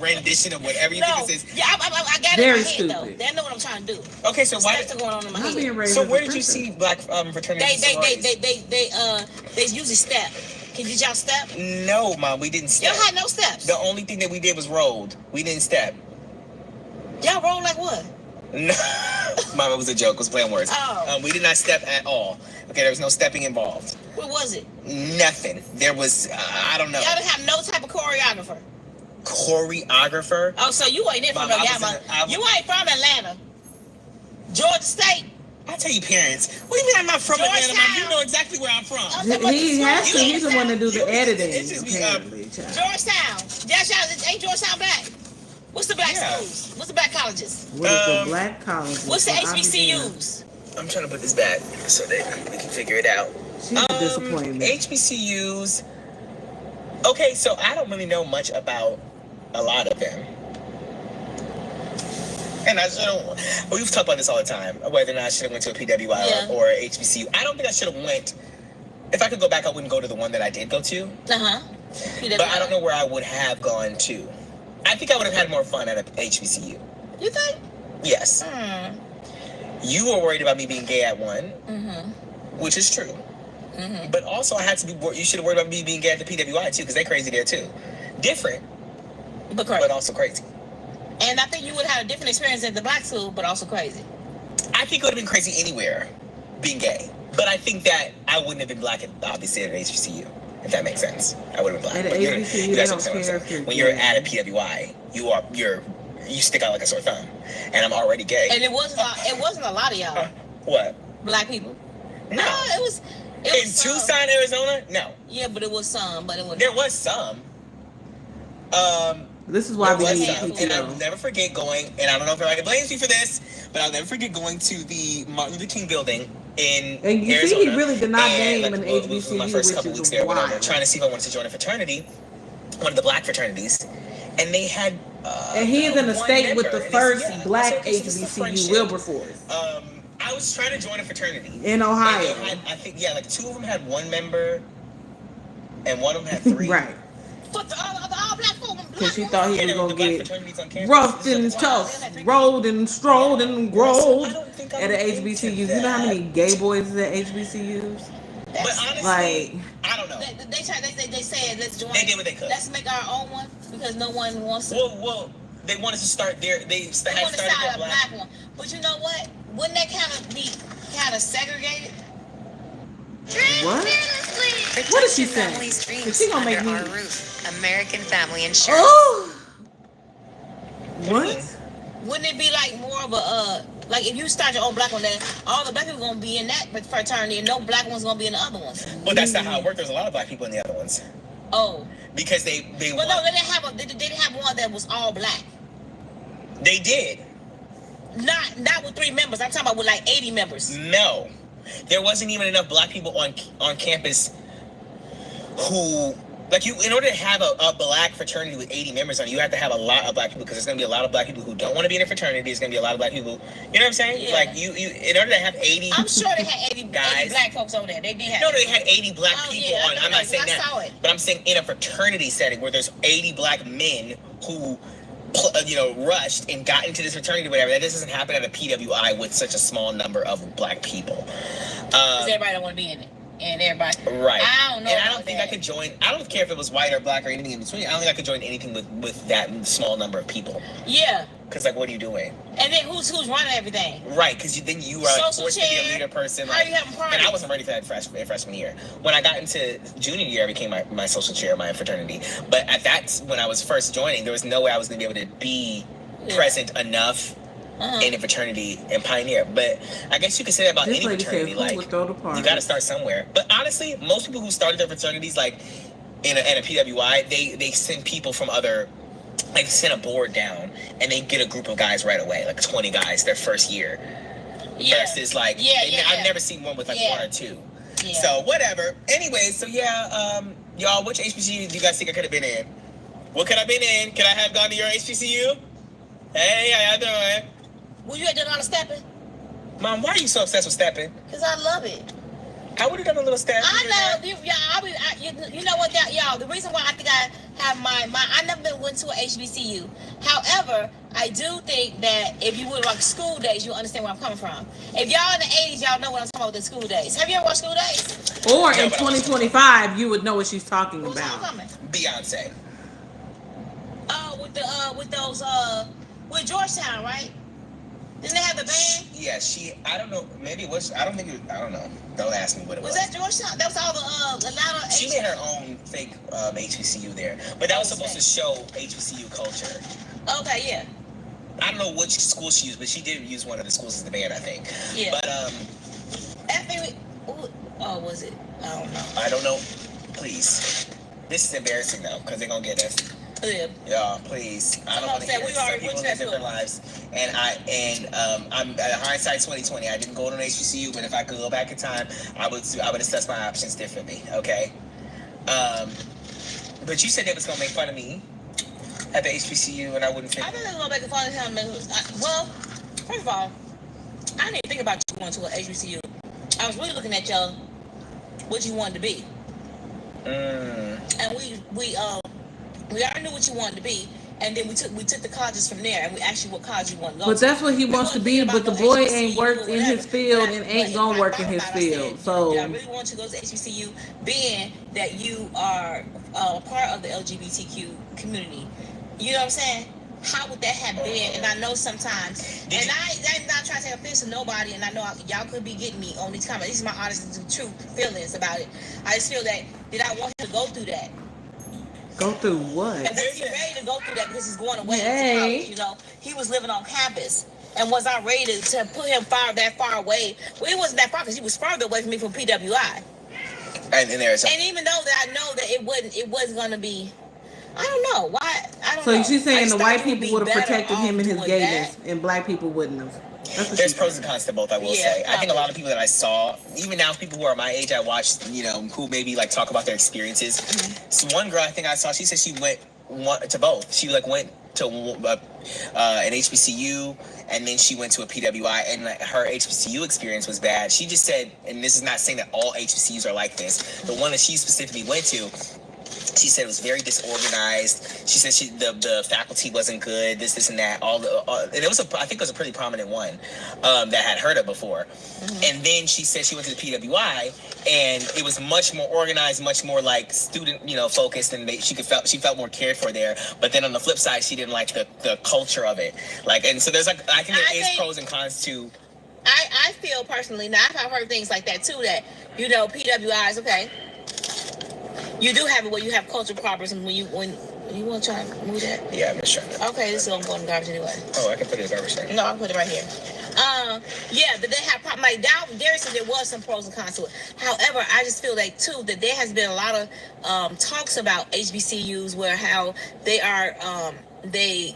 rendition of whatever you No, think this is. yeah, I got it Very in my head though. stupid. They know what I'm trying to do. Okay, so why? What's going on in my Not head? being raised So as a where did you person. see black fraternities? They usually step. Did y'all step? No, Mom, we didn't step. Y'all had no steps. The only thing that we did was rolled. We didn't step. Y'all roll like what? No, Mom, it was a joke. It was playing words. Oh. We did not step at all. Okay, there was no stepping involved. What was it? Nothing. There was, I don't know. Y'all didn't have no type of choreographer. Choreographer? Oh, so you ain't in from you ain't from Atlanta. Georgia State. I tell you, parents. What do you mean I'm not from Atlanta? Mom? You know exactly where I'm from. He has to. He's the one to do the editing. It's just Apparently, child. Georgetown. Ain't Georgetown black? What's the black schools? What's the black colleges? What is the black colleges? What's the HBCUs? I'm trying to put this back so that we can figure it out. She's a disappointment. HBCUs. Okay, so I don't really know much about a lot of them. And I should've. We've talked about this all the time. Whether or not I should have went to a PWI or HBCU. I don't think I should have went. If I could go back, I wouldn't go to the one that I did go to. But I don't know where I would have gone to. I think I would have had more fun at a HBCU. You think? Yes. You were worried about me being gay at one, which is true. But also, I had to be. You should have worried about me being gay at the PWI too, because they're crazy there too. Different, but also crazy. And I think you would have had a different experience at the black school, but also crazy. I think it would have been crazy anywhere, being gay. But I think that I wouldn't have been black, obviously, at an HBCU, if that makes sense. I would have been black. At an HBCU, they don't care if you're when you're at a PWI, you stick out like a sore thumb. And I'm already gay. And it wasn't a lot of y'all. What? Black people. No, it was in Tucson, Arizona? No. Yeah, but it was some, There was some. This is why we need PTO. And I'll never forget going, and I don't know if everybody blames me for this, but I'll never forget going to the Martin Luther King building in and you Arizona. See, he really did not name an HBCU, my first couple which weeks is there, wild. whatever, trying to see if I wanted to join a fraternity, one of the black fraternities, and they had. And he is in the state with the first black HBCU, Wilberforce. I was trying to join a fraternity in Ohio. I think two of them had one member, and one of them had three. Right. But the all black folk. Because she thought he was going to get roughed and tough, rolled and strolled and growled at an HBCU. You know how many gay boys is at HBCUs? But honestly, like, I don't know. They said let's join. They did what they could. Let's make our own one because no one wants to. Well, they wanted to start there. They had started a black one. But you know what? Wouldn't that kind of be segregated? What? What is she saying? Is she gonna make me? Our roof. American Family Insurance. Oh. What? Wouldn't it be like more of a like if you start your own black one, then all the black people gonna be in that fraternity, and no black ones gonna be in the other ones? Well, that's not how it worked. There's a lot of black people in the other ones. Oh. Because they. But no, they didn't have one that was all black. They did. Not with 3 members. I'm talking about with like 80 members. No, there wasn't even enough black people on campus who. Like in order to have a black fraternity with 80 members on it, you have to have a lot of black people because there's gonna be a lot of black people who don't want to be in a fraternity. There's gonna be a lot of black people. You know what I'm saying? Yeah. Like you, in order to have 80. I'm sure they had 80 black folks over there. They did have. No, they had 80 black people on. I'm not saying that. It. But I'm saying in a fraternity setting where there's 80 black men who, rushed and got into this fraternity, whatever. That doesn't happen at a PWI with such a small number of black people. Because everybody don't want to be in it. And everybody. Right. I don't know. And I don't think I could join. I don't care if it was white or black or anything in between. I don't think I could join anything with that small number of people. Yeah. Because, what are you doing? And then who's running everything? Right, because then you are forced to be a leader person. How are you having parties? And I wasn't ready for that freshman year. When I got into junior year, I became my social chair of my fraternity. But when I was first joining, there was no way I was going to be able to be present enough in a fraternity and pioneer. But I guess you could say that about any fraternity. You got to start somewhere. But honestly, most people who started their fraternities, in a PWI, they send people from other. Like, send a board down and they get a group of guys right away, 20 guys their first year. Yeah. Versus I've never seen one with 1 or 2. Yeah. So whatever. Anyway, so y'all, which HBCU do you guys think I could have been in? What could I have been in? Could I have gone to your HBCU? Hey, how y'all doing? Would you have done all the stepping? Mom, why are you so obsessed with stepping? Because I love it. I would have done a little step. I know, you know what, y'all. The reason why I think I have I never went to a HBCU. However, I do think that if you would school days, you understand where I'm coming from. If y'all in the 80s, y'all know what I'm talking about with the school days. Have you ever watched School Days? Or in 2025, you would know what she's talking about. Beyonce. With Georgetown, right? Didn't they have the band? Yeah, I don't know. Maybe it was. I don't know. Don't ask me what it was. Was that Georgetown? That was all the a lot of. She made her own fake HBCU there, but that was supposed to show HBCU culture. Okay, yeah. I don't know which school she used, but she did use one of the schools as the band, I think. Yeah. But was it? I don't know. I don't know. Please, this is embarrassing though, because they're gonna get us. Yeah. Yeah, please. I don't want to hear it. Some people live different lives, and I'm at hindsight 2020. I didn't go to an HBCU, but if I could go back in time, I would assess my options differently. Okay. But you said they was gonna make fun of me at the HBCU, and I wouldn't fit. I think they're gonna make fun of him. Well, first of all, I didn't even think about you going to an HBCU. I was really looking at what you wanted to be. And we already knew what you wanted to be, and then we took the colleges from there, and we asked you what college you want to go to. But that's what he wants to be, but the boy ain't worked in his field and ain't gonna work in his field. So I really want you to go to HBCU, being that you are part of the LGBTQ community. You know what I'm saying? How would that have been? And I know sometimes, and I'm not trying to take offense to nobody, and I know y'all could be getting me on these comments. These are my honest and true feelings about it. I just feel that I want him to go through that. Go through what? And was he ready to go through that because he's going away to college? You know, he was living on campus. And was I ready to put him that far away? Well, it wasn't that far because he was further away from me from PWI. And even though that I know that it wasn't going to be, I don't know why. I don't know. So she's saying the white people would have protected him in his gayness, and black people wouldn't have. There's pros and cons to both, I will say. Probably. I think a lot of people that I saw, even now, people who are my age, I watched, who maybe like talk about their experiences. Mm-hmm. So one girl I think I saw, she said she went to both. She like went to an HBCU, and then she went to a PWI, and like, her HBCU experience was bad. She just said, and this is not saying that all HBCUs are like this, the one that she specifically went to, she said it was very disorganized. She said the faculty wasn't good, this and that. And it was I think it was a pretty prominent one that had heard of before. Mm-hmm. And then she said she went to the PWI, and it was much more organized, much more like student, focused, and she felt more cared for there. But then on the flip side, she didn't like the culture of it. Like, and so there's I think there is pros and cons to. I feel personally, now I've heard things like that too. That PWIs, okay. You do have it where you have cultural problems, and when you want to try to move that. Yeah, I'm just trying to. Okay, this is gonna go in the garbage anyway. Oh, I can put it in the garbage thing. No, I'll put it right here. Yeah, but they have problems. Like Darius said, there was some pros and cons to it. However, I just feel like too that there has been a lot of talks about HBCUs where how they are the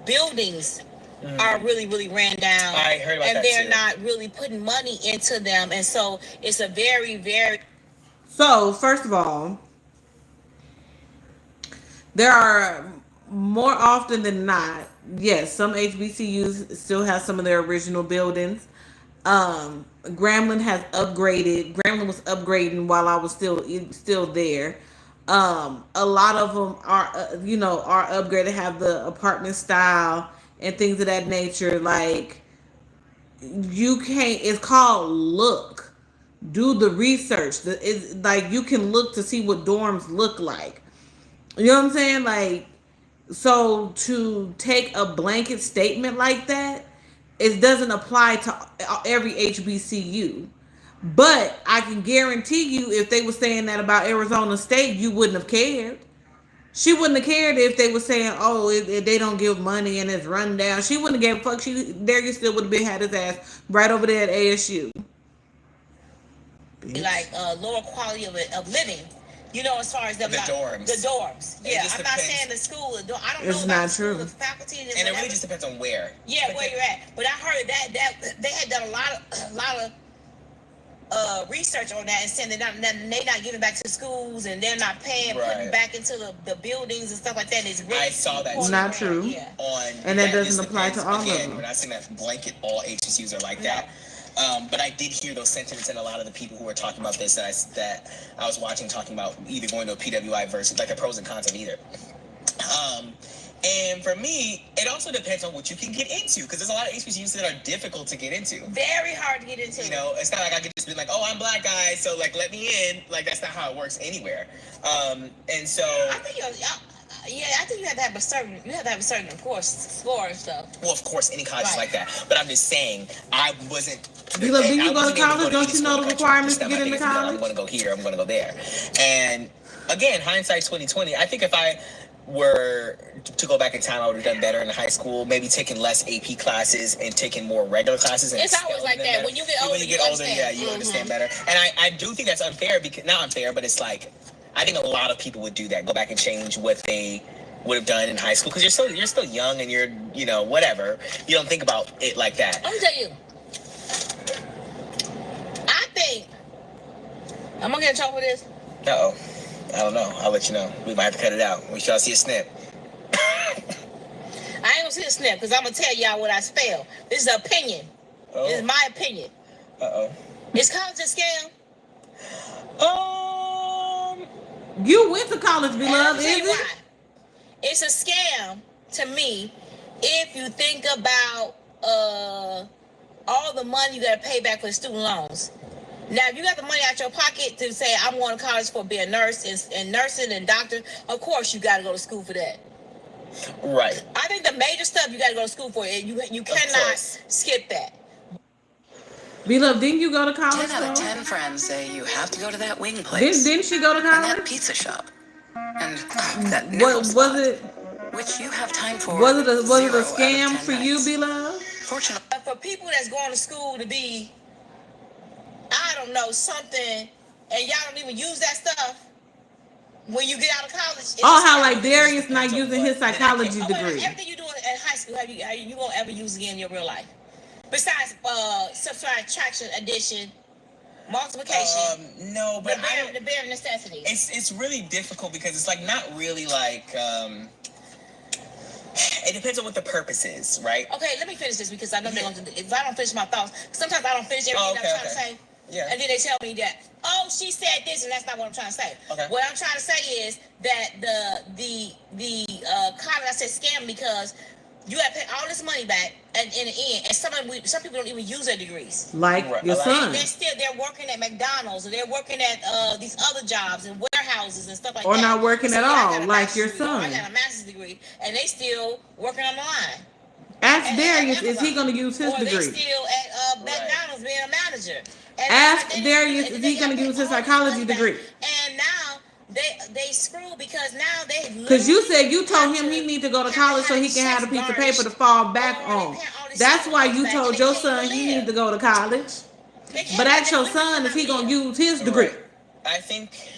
buildings are really, really ran down. I heard about that and they're too. not really putting money into them, and so it's a very, very. So, first of all, there are more often than not, yes, some HBCUs still have some of their original buildings. Grambling has upgraded. Grambling was upgrading while I was still there. A lot of them are upgraded, have the apartment style and things of that nature. Like, it's called look. Do the research. It's like you can look to see what dorms look like. You know what I'm saying? Like, so to take a blanket statement like that, it doesn't apply to every HBCU. But I can guarantee you, if they were saying that about Arizona State, you wouldn't have cared. She wouldn't have cared if they were saying, "Oh, they don't give money and it's run down." She wouldn't have gave a fuck. Darius still would have had his ass right over there at ASU. Like lower quality of living, as far as the dorms. The dorms. Yeah, I'm not saying the school. I don't know about the faculty and it really just depends on where. Yeah, where you're at. But I heard that they had done a lot of research on that and saying they're not giving back to schools and they're not paying, putting back into the buildings and stuff like that. It's really I saw that. Not true. Yeah. And that doesn't apply to all of them. We're not saying that blanket all HBCUs are like that. But I did hear those sentiments, and a lot of the people who were talking about this that I was watching talking about either going to a PWI versus like the pros and cons of either. And for me, it also depends on what you can get into, because there's a lot of HBCUs that are difficult to get into. Very hard to get into. It's not like I could just be like, "Oh, I'm black guy, so like let me in." Like that's not how it works anywhere. And so I think Yeah, I think you have to have a certain course score and stuff. Well, of course, any college is like that. But I'm just saying, I wasn't. Beloved, then you I go to wasn't able college. to Don't any you know school the in country. requirements to Just get my into thing is, college? I'm going to go here. I'm going to go there. And again, hindsight 2020. I think if I were to go back in time, I would have done better in high school. Maybe taking less AP classes and taking more regular classes. And It's always like that. better. When you get older, you understand better. And I do think that's unfair because not unfair, but it's like I think a lot of people would do that. Go back and change what they would have done in high school because you're still young and you're whatever. You don't think about it like that. I'm gonna tell you. I think I'm gonna get in trouble for this. Uh-oh. I don't know. I'll let you know. We might have to cut it out. We shall see a snip. I ain't gonna see a snip because I'm gonna tell y'all what I spell. This is an opinion. Oh. This is my opinion. Uh-oh. Is college a scam? You went to college, And beloved, I'll tell is you it? why. It's a scam to me if you think about all the money you gotta pay back for the student loans. Now, if you got the money out your pocket to say, I'm going to college for being a nurse and nursing and doctor, of course you got to go to school for that. Right. I think the major stuff you got to go to school for, you cannot skip that. Beloved, didn't you go to college? 10 out of though? 10 friends say you have to go to that wing place. Didn't she go to and that college? pizza shop. And that noodle Was spot, it which you have time for. was it a 0 out of scam 10 for you, nights. beloved? Fortunately, But for people that's going to school to be, I don't know, something, and y'all don't even use that stuff when you get out of college. It's Oh, just how not- like Darius not using his psychology Okay, degree. everything you do in high school, have you gonna ever use again in your real life? Besides subtraction, addition, multiplication, No, but the bare necessity. It's really difficult because it's like not really like it depends on what the purpose is, right? Okay, let me finish this because I know they're going to. If I don't finish my thoughts, sometimes I don't finish everything I'm trying to say. Yeah. And then they tell me that, oh, she said this, and that's not what I'm trying to say. Okay. What I'm trying to say is that the college, I said scam because you got to pay all this money back, and in the end, and some people don't even use their degrees. Like Right. your son. They're working at McDonald's, or they're working at these other jobs and warehouses and stuff like Or that. not working So at I all, got a like master's your degree, or son. I got a master's degree, and they still working on the line. Ask Darius, is he going to use his Or they degree? still at McDonald's being a manager. And Ask they- Darius, they is he got going to paid use his all this psychology money back. degree? And now they screw because now they Because you said you told have him he to need to go to have college so he his can have a piece of checks paper to garnished. fall back Or they on. pay all this That's stuff why you back told and your they can't son even he live. need to go to college. They can't But even ask your live son, is he without going to live. use his degree? I think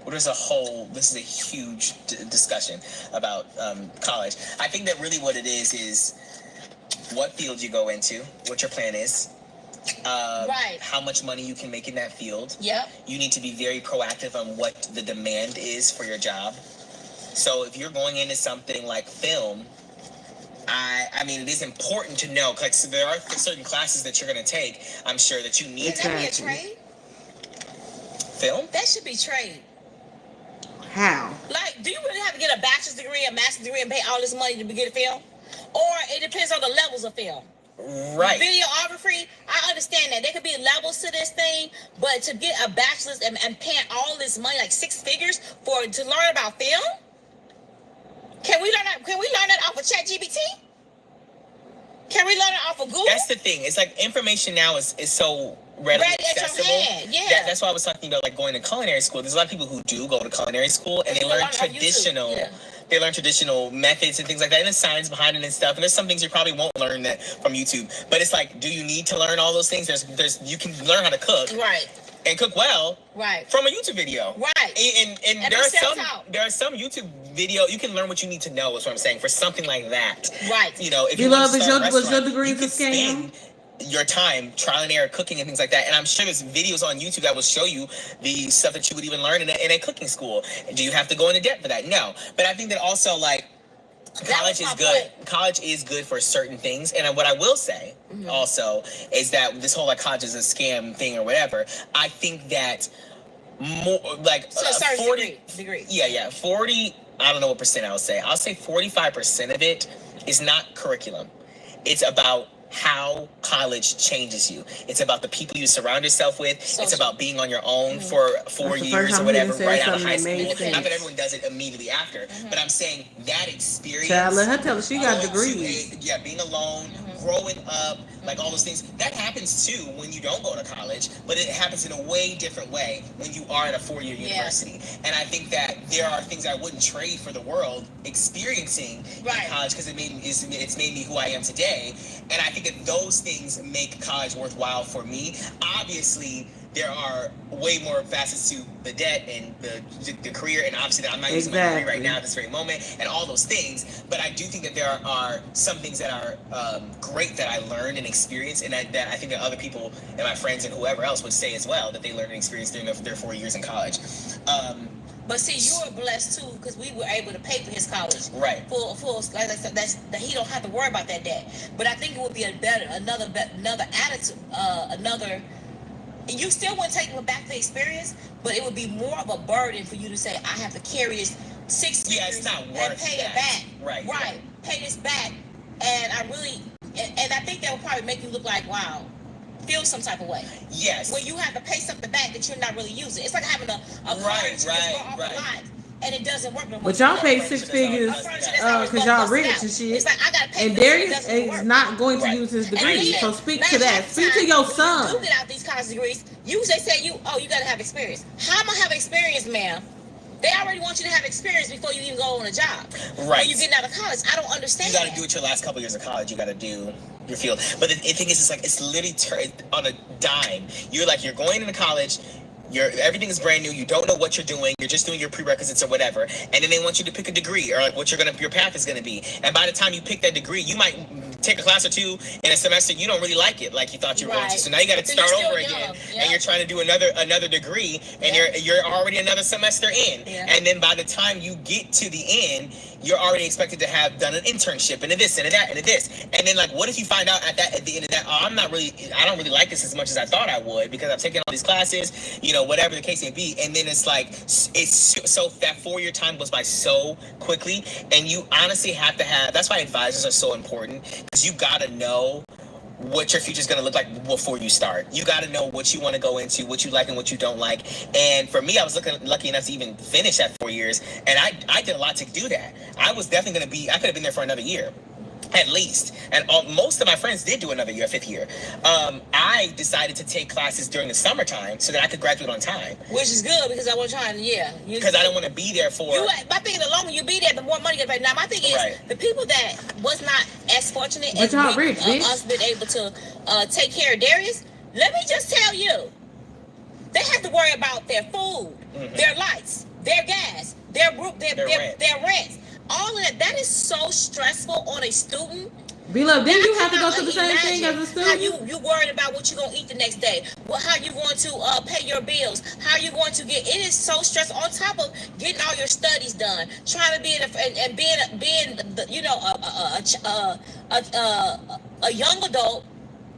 this is a huge discussion about college. I think that really what it is what field you go into, what your plan is, Right. how much money you can make in that field. Yep. You need to be very proactive on what the demand is for your job. So if you're going into something like film, I mean, it is important to know, because there are certain classes that you're going to take, I'm sure that you need Can that be a Exactly. trade? film. That should be trade. How? Like, do you really have to get a bachelor's degree, a master's degree, and pay all this money to get a film? Or it depends on the levels of film. Right. Videography, I understand that. There could be levels to this thing, but to get a bachelor's and paying all this money, like 6 figures, to learn about film? Can we learn that off of ChatGPT? Can we learn it off of Google? That's the thing. It's like information now is so readily Right at your accessible. hand, yeah. That's why I was talking about like going to culinary school. There's a lot of people who do go to culinary school and they People learn learn on YouTube, traditional. yeah. They learn traditional methods and things like that, and there's science behind it and stuff. And there's some things you probably won't learn that from YouTube. But it's like, do you need to learn all those things? There's you can learn how to cook Right, and cook well right, from a YouTube video. right. And And there are it's self-taught. there are some YouTube video you can learn what you need to know. Is what I'm saying for something like that. Right. You know, if You you want love to is start a your- was your restaurant, degree you a could scam? spend your time trial and error cooking and things like that. And I'm sure there's videos on YouTube that will show you the stuff that you would even learn in a cooking school. Do you have to go into debt for that? No. But I think that also like college was is my good. point. College is good for certain things. And what I will say also is that this whole like college is a scam thing or whatever. I think that more like So a certain 40 degree. Yeah, 40, I don't know what percent I'll say. I'll say 45% of it is not curriculum. It's about how college changes you. It's about the people you surround yourself with. It's about being on your own for 4 years or whatever, right out of high school. Not that everyone does it immediately after, but I'm saying that experience. Child, let her tell her she got degrees. Being alone, growing up, like all those things. That happens too when you don't go to college, but it happens in a way different way when you are at a 4-year university. And I think that there are things I wouldn't trade for the world experiencing in college because it's made me who I am today. And I think that those things make college worthwhile for me. Obviously, there are way more facets to the debt and the career, and obviously that I'm not using my degree right now at this very moment, and all those things. But I do think that there are some things that are great that I learned and experienced, and that I think that other people and my friends and whoever else would say as well that they learned and experienced during their 4 years in college. But see, you were blessed too because we were able to pay for his college. Right. Full. Like I said, that he don't have to worry about that debt. But I think it would be another attitude, another. You still wouldn't take back the experience, but it would be more of a burden for you to say, I have to carry this 6 figures it's not worth and pay it back. Right. Pay this back. And I really, and I think that would probably make you look like, wow, feel some type of way. Yes. When you have to pay something back that you're not really using. It's like having a car that you just go off a lot. And it doesn't work no more. But y'all pay 6 figures because y'all rich and shit. It's like I gotta pay. And Darius is not going to use his degree. So speak to that. Speak to your son. You get out these college degrees. They say you gotta have experience. How am I have experience, ma'am? They already want you to have experience before you even go on a job. Right. When you getting out of college, I don't understand. You got to do it your last couple years of college. You got to do your field. But the thing is, it's literally on a dime. You're going into college. Everything is brand new. You don't know what you're doing. You're just doing your prerequisites or whatever. And then they want you to pick a degree or like what your path is going to be. And by the time you pick that degree, you might take a class or two in a semester. You don't really like it like you thought you were going to. So now you got to start over again. And you're trying to do another degree, and you're already another semester in. And then by the time you get to the end, you're already expected to have done an internship and a this and a that and a this. And then like, what if you find out at the end of that, I don't really like this as much as I thought I would because I've taken all these classes, whatever the case may be. And then it's like, so that 4-year time goes by so quickly, and you honestly have to that's why advisors are so important, because you got to know what your future is going to look like before you start. You got to know what you want to go into, what you like and what you don't like. And for me, I was lucky enough to even finish at 4 years, and I did a lot to do that. I was definitely going to I could have been there for another year. At least. And most of my friends did do another year, 5th year. I decided to take classes during the summertime so that I could graduate on time. Which is good because I was trying to, because I don't want to be there for... My thing is, the longer you be there, the more money you get paid. Now, my thing is, the people that was not as fortunate as us been able to take care of Darius, let me just tell you, they have to worry about their food, their lights, their gas, their rents. All of that is so stressful on a student. Beloved, didn't you have to go through the same thing as a student? How you worried about what you're going to eat the next day. How you going to pay your bills. How you going to it is so stressful on top of getting all your studies done. Trying to be being a young adult.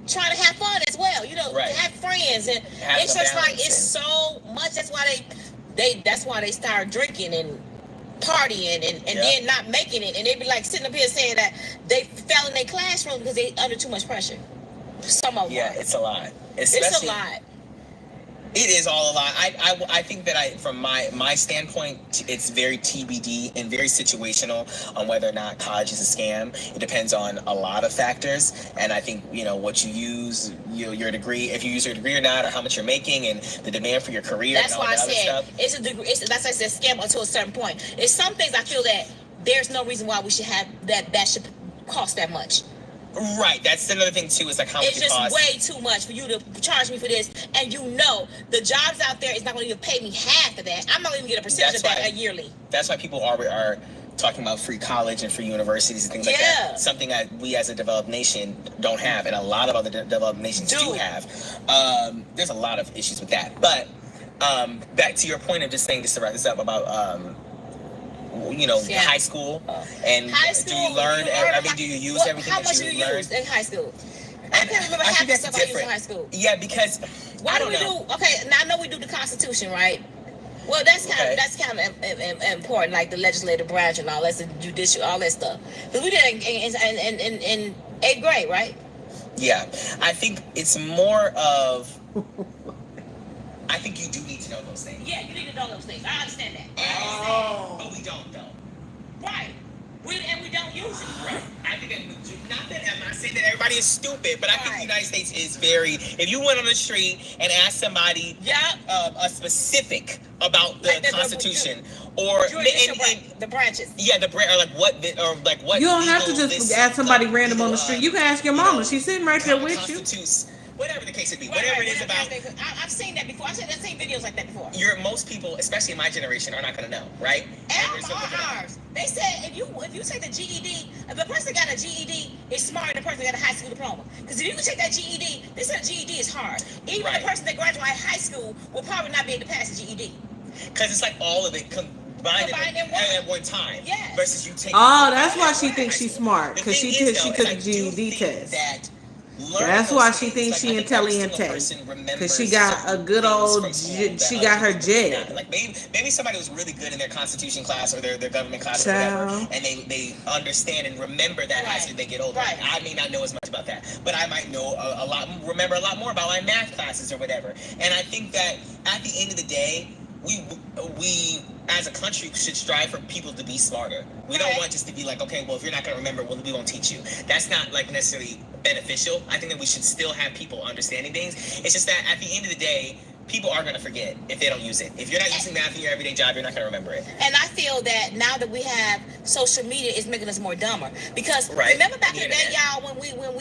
Trying to have fun as well. Have friends. And it's just like, it's so much. That's why they start drinking and partying and then not making it, and they be like sitting up here saying that they fell in their classroom because they under too much pressure. Some of them. Yeah, it's a lot. It's a lot. It is all a lot. I think that from my standpoint, it's very TBD and very situational on whether or not college is a scam. It depends on a lot of factors, and I think what you use, your degree, if you use your degree or not, or how much you're making, and the demand for your career. That's and all why that I said other stuff. it's a degree. That's why I said scam until a certain point. It's some things I feel that there's no reason why we should have that should cost that much. Right, that's another thing too. Is like how much it costs. It's just way too much for you to charge me for this, and the jobs out there is not going to even pay me half of that. I'm not even going to get a percentage of that yearly. That's why people are talking about free college and free universities and things like that. Something that we as a developed nation don't have, and a lot of other developed nations do have. There's a lot of issues with that. But back to your point of just saying, just to wrap this up about high school, and do you learn? Do you use everything that you learn? How much do you use in high school? I can't remember half the stuff I used in high school. Yeah, because why do we do? Okay, now I know we do the Constitution, right? Well, that's kind of important, like the legislative branch and all that, the judicial, all that stuff. Because we did it in 8th grade, right? Yeah, I think it's more of. I think you do need to know those things. Yeah, you need to know those things. I understand that. Oh. But we don't though. Right. We don't use it. Right. I think that I'm not saying that everybody is stupid, but I think the United States is very. If you went on the street and asked somebody, a specific about the Constitution or the branches, what. You don't have to just ask somebody random on the street. You can ask your mama. She's sitting right there with you. Whatever the case may be, whatever it is about. I've seen that before. I've seen videos like that before. Most people, especially in my generation, are not going to know, right? And ours. They said if you take the GED, if the person got a GED is smarter than the person that got a high school diploma. Because if you can take that GED, they said GED is hard. Even the person that graduated high school will probably not be able to pass the GED. Because it's like all of it combined at one time. Yes. Versus you take. Oh, that's why she thinks she's smart. Because she took the GED test. That's why she thinks she intelligente. Because she got a good old, she got her jet. Like maybe somebody was really good in their constitution class or their government class or whatever, and they understand and remember that as they get older. Right. I may not know as much about that, but I might know remember a lot more about my math classes or whatever. And I think that at the end of the day, we as a country should strive for people to be smarter. We don't want just to be like, okay, well, if you're not going to remember, well, we won't teach you. That's not like necessarily beneficial. I think that we should still have people understanding things. It's just that at the end of the day, people are going to forget if they don't use it. If you're not using math in your everyday job, you're not going to remember it. And I feel that now that we have social media, it's making us more dumber. Because remember back in the day, y'all, when we were in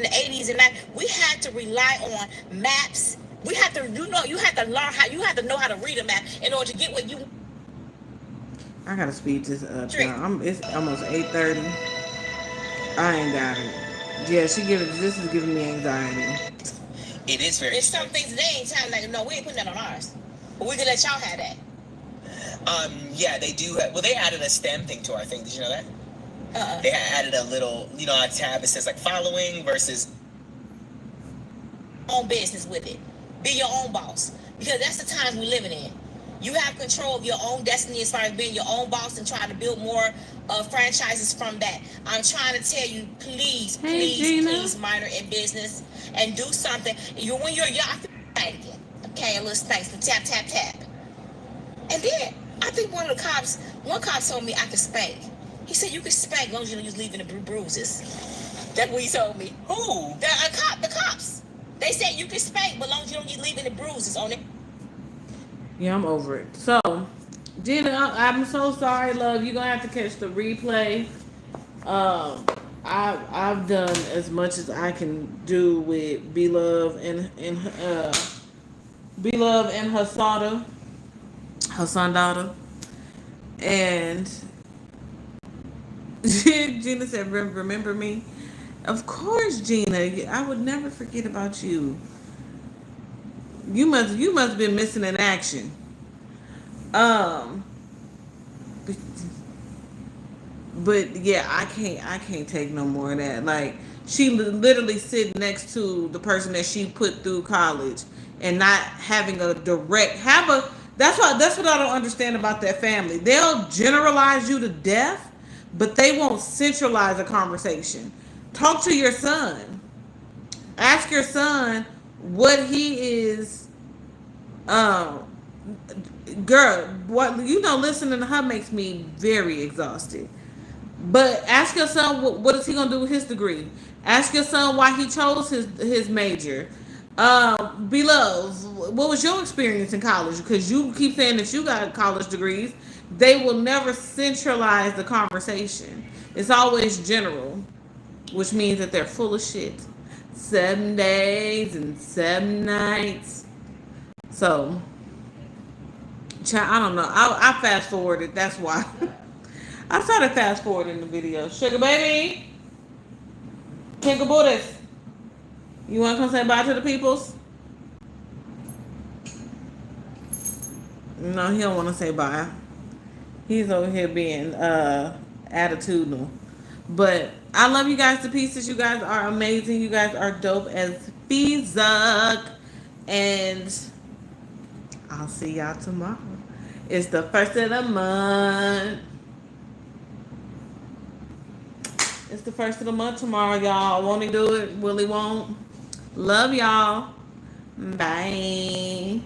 the 80s and 90s, we had to rely on maps. We had to, you had to learn how, you had to know how to read a map in order to get what you. I gotta speed this up now. It's almost 8:30. I ain't got it. Yeah, this is giving me anxiety. It is very. There's some things they ain't telling, like, no, we ain't putting that on ours. But we can let y'all have that. Yeah, they do. Well, they added a STEM thing to our thing. Did you know that? They added a little, a tab that says like following versus. Own business with it. Be your own boss. Because that's the times we're living in. You have control of your own destiny as far as being your own boss and trying to build more franchises from that. I'm trying to tell you, please minor in business and do something. When you're young, again. Okay, a little space, tap, tap, tap. And then I think one cop told me I could spank. He said you could spank as long as you don't use leaving the bruises. That's what he told me. Who? The cops. They said you can spank, but as long as you don't leave any bruises on it. Yeah, I'm over it. So, Gina, I'm so sorry, love. You're gonna have to catch the replay. I've done as much as I can do with Be-Love and her son daughter. And Gina said, "Remember me." Of course, Gina. I would never forget about you. You must have been missing in action. But yeah, I can't take no more of that. Like, she literally sitting next to the person that she put through college and not having a direct that's what I don't understand about that family. They'll generalize you to death, but they won't centralize a conversation. Talk to your son. Ask your son what he is. Girl, listening to her makes me very exhausted. But ask your son what is he gonna do with his degree. Ask your son why he chose his major. Beloved, what was your experience in college? Because you keep saying that you got college degrees. They will never centralize the conversation. It's always general, which means that they're full of shit. 7 days and 7 nights. So, I don't know. I fast forwarded. That's why. I started fast forwarding the video. Sugar baby. Kinkabuddhas. You want to come say bye to the peoples? No, he don't want to say bye. He's over here being attitudinal. But I love you guys to pieces. You guys are amazing. You guys are dope as Fizuk. And I'll see y'all tomorrow. It's the first of the month. It's the first of the month tomorrow, y'all. Won't he do it? Will he won't? Love y'all. Bye.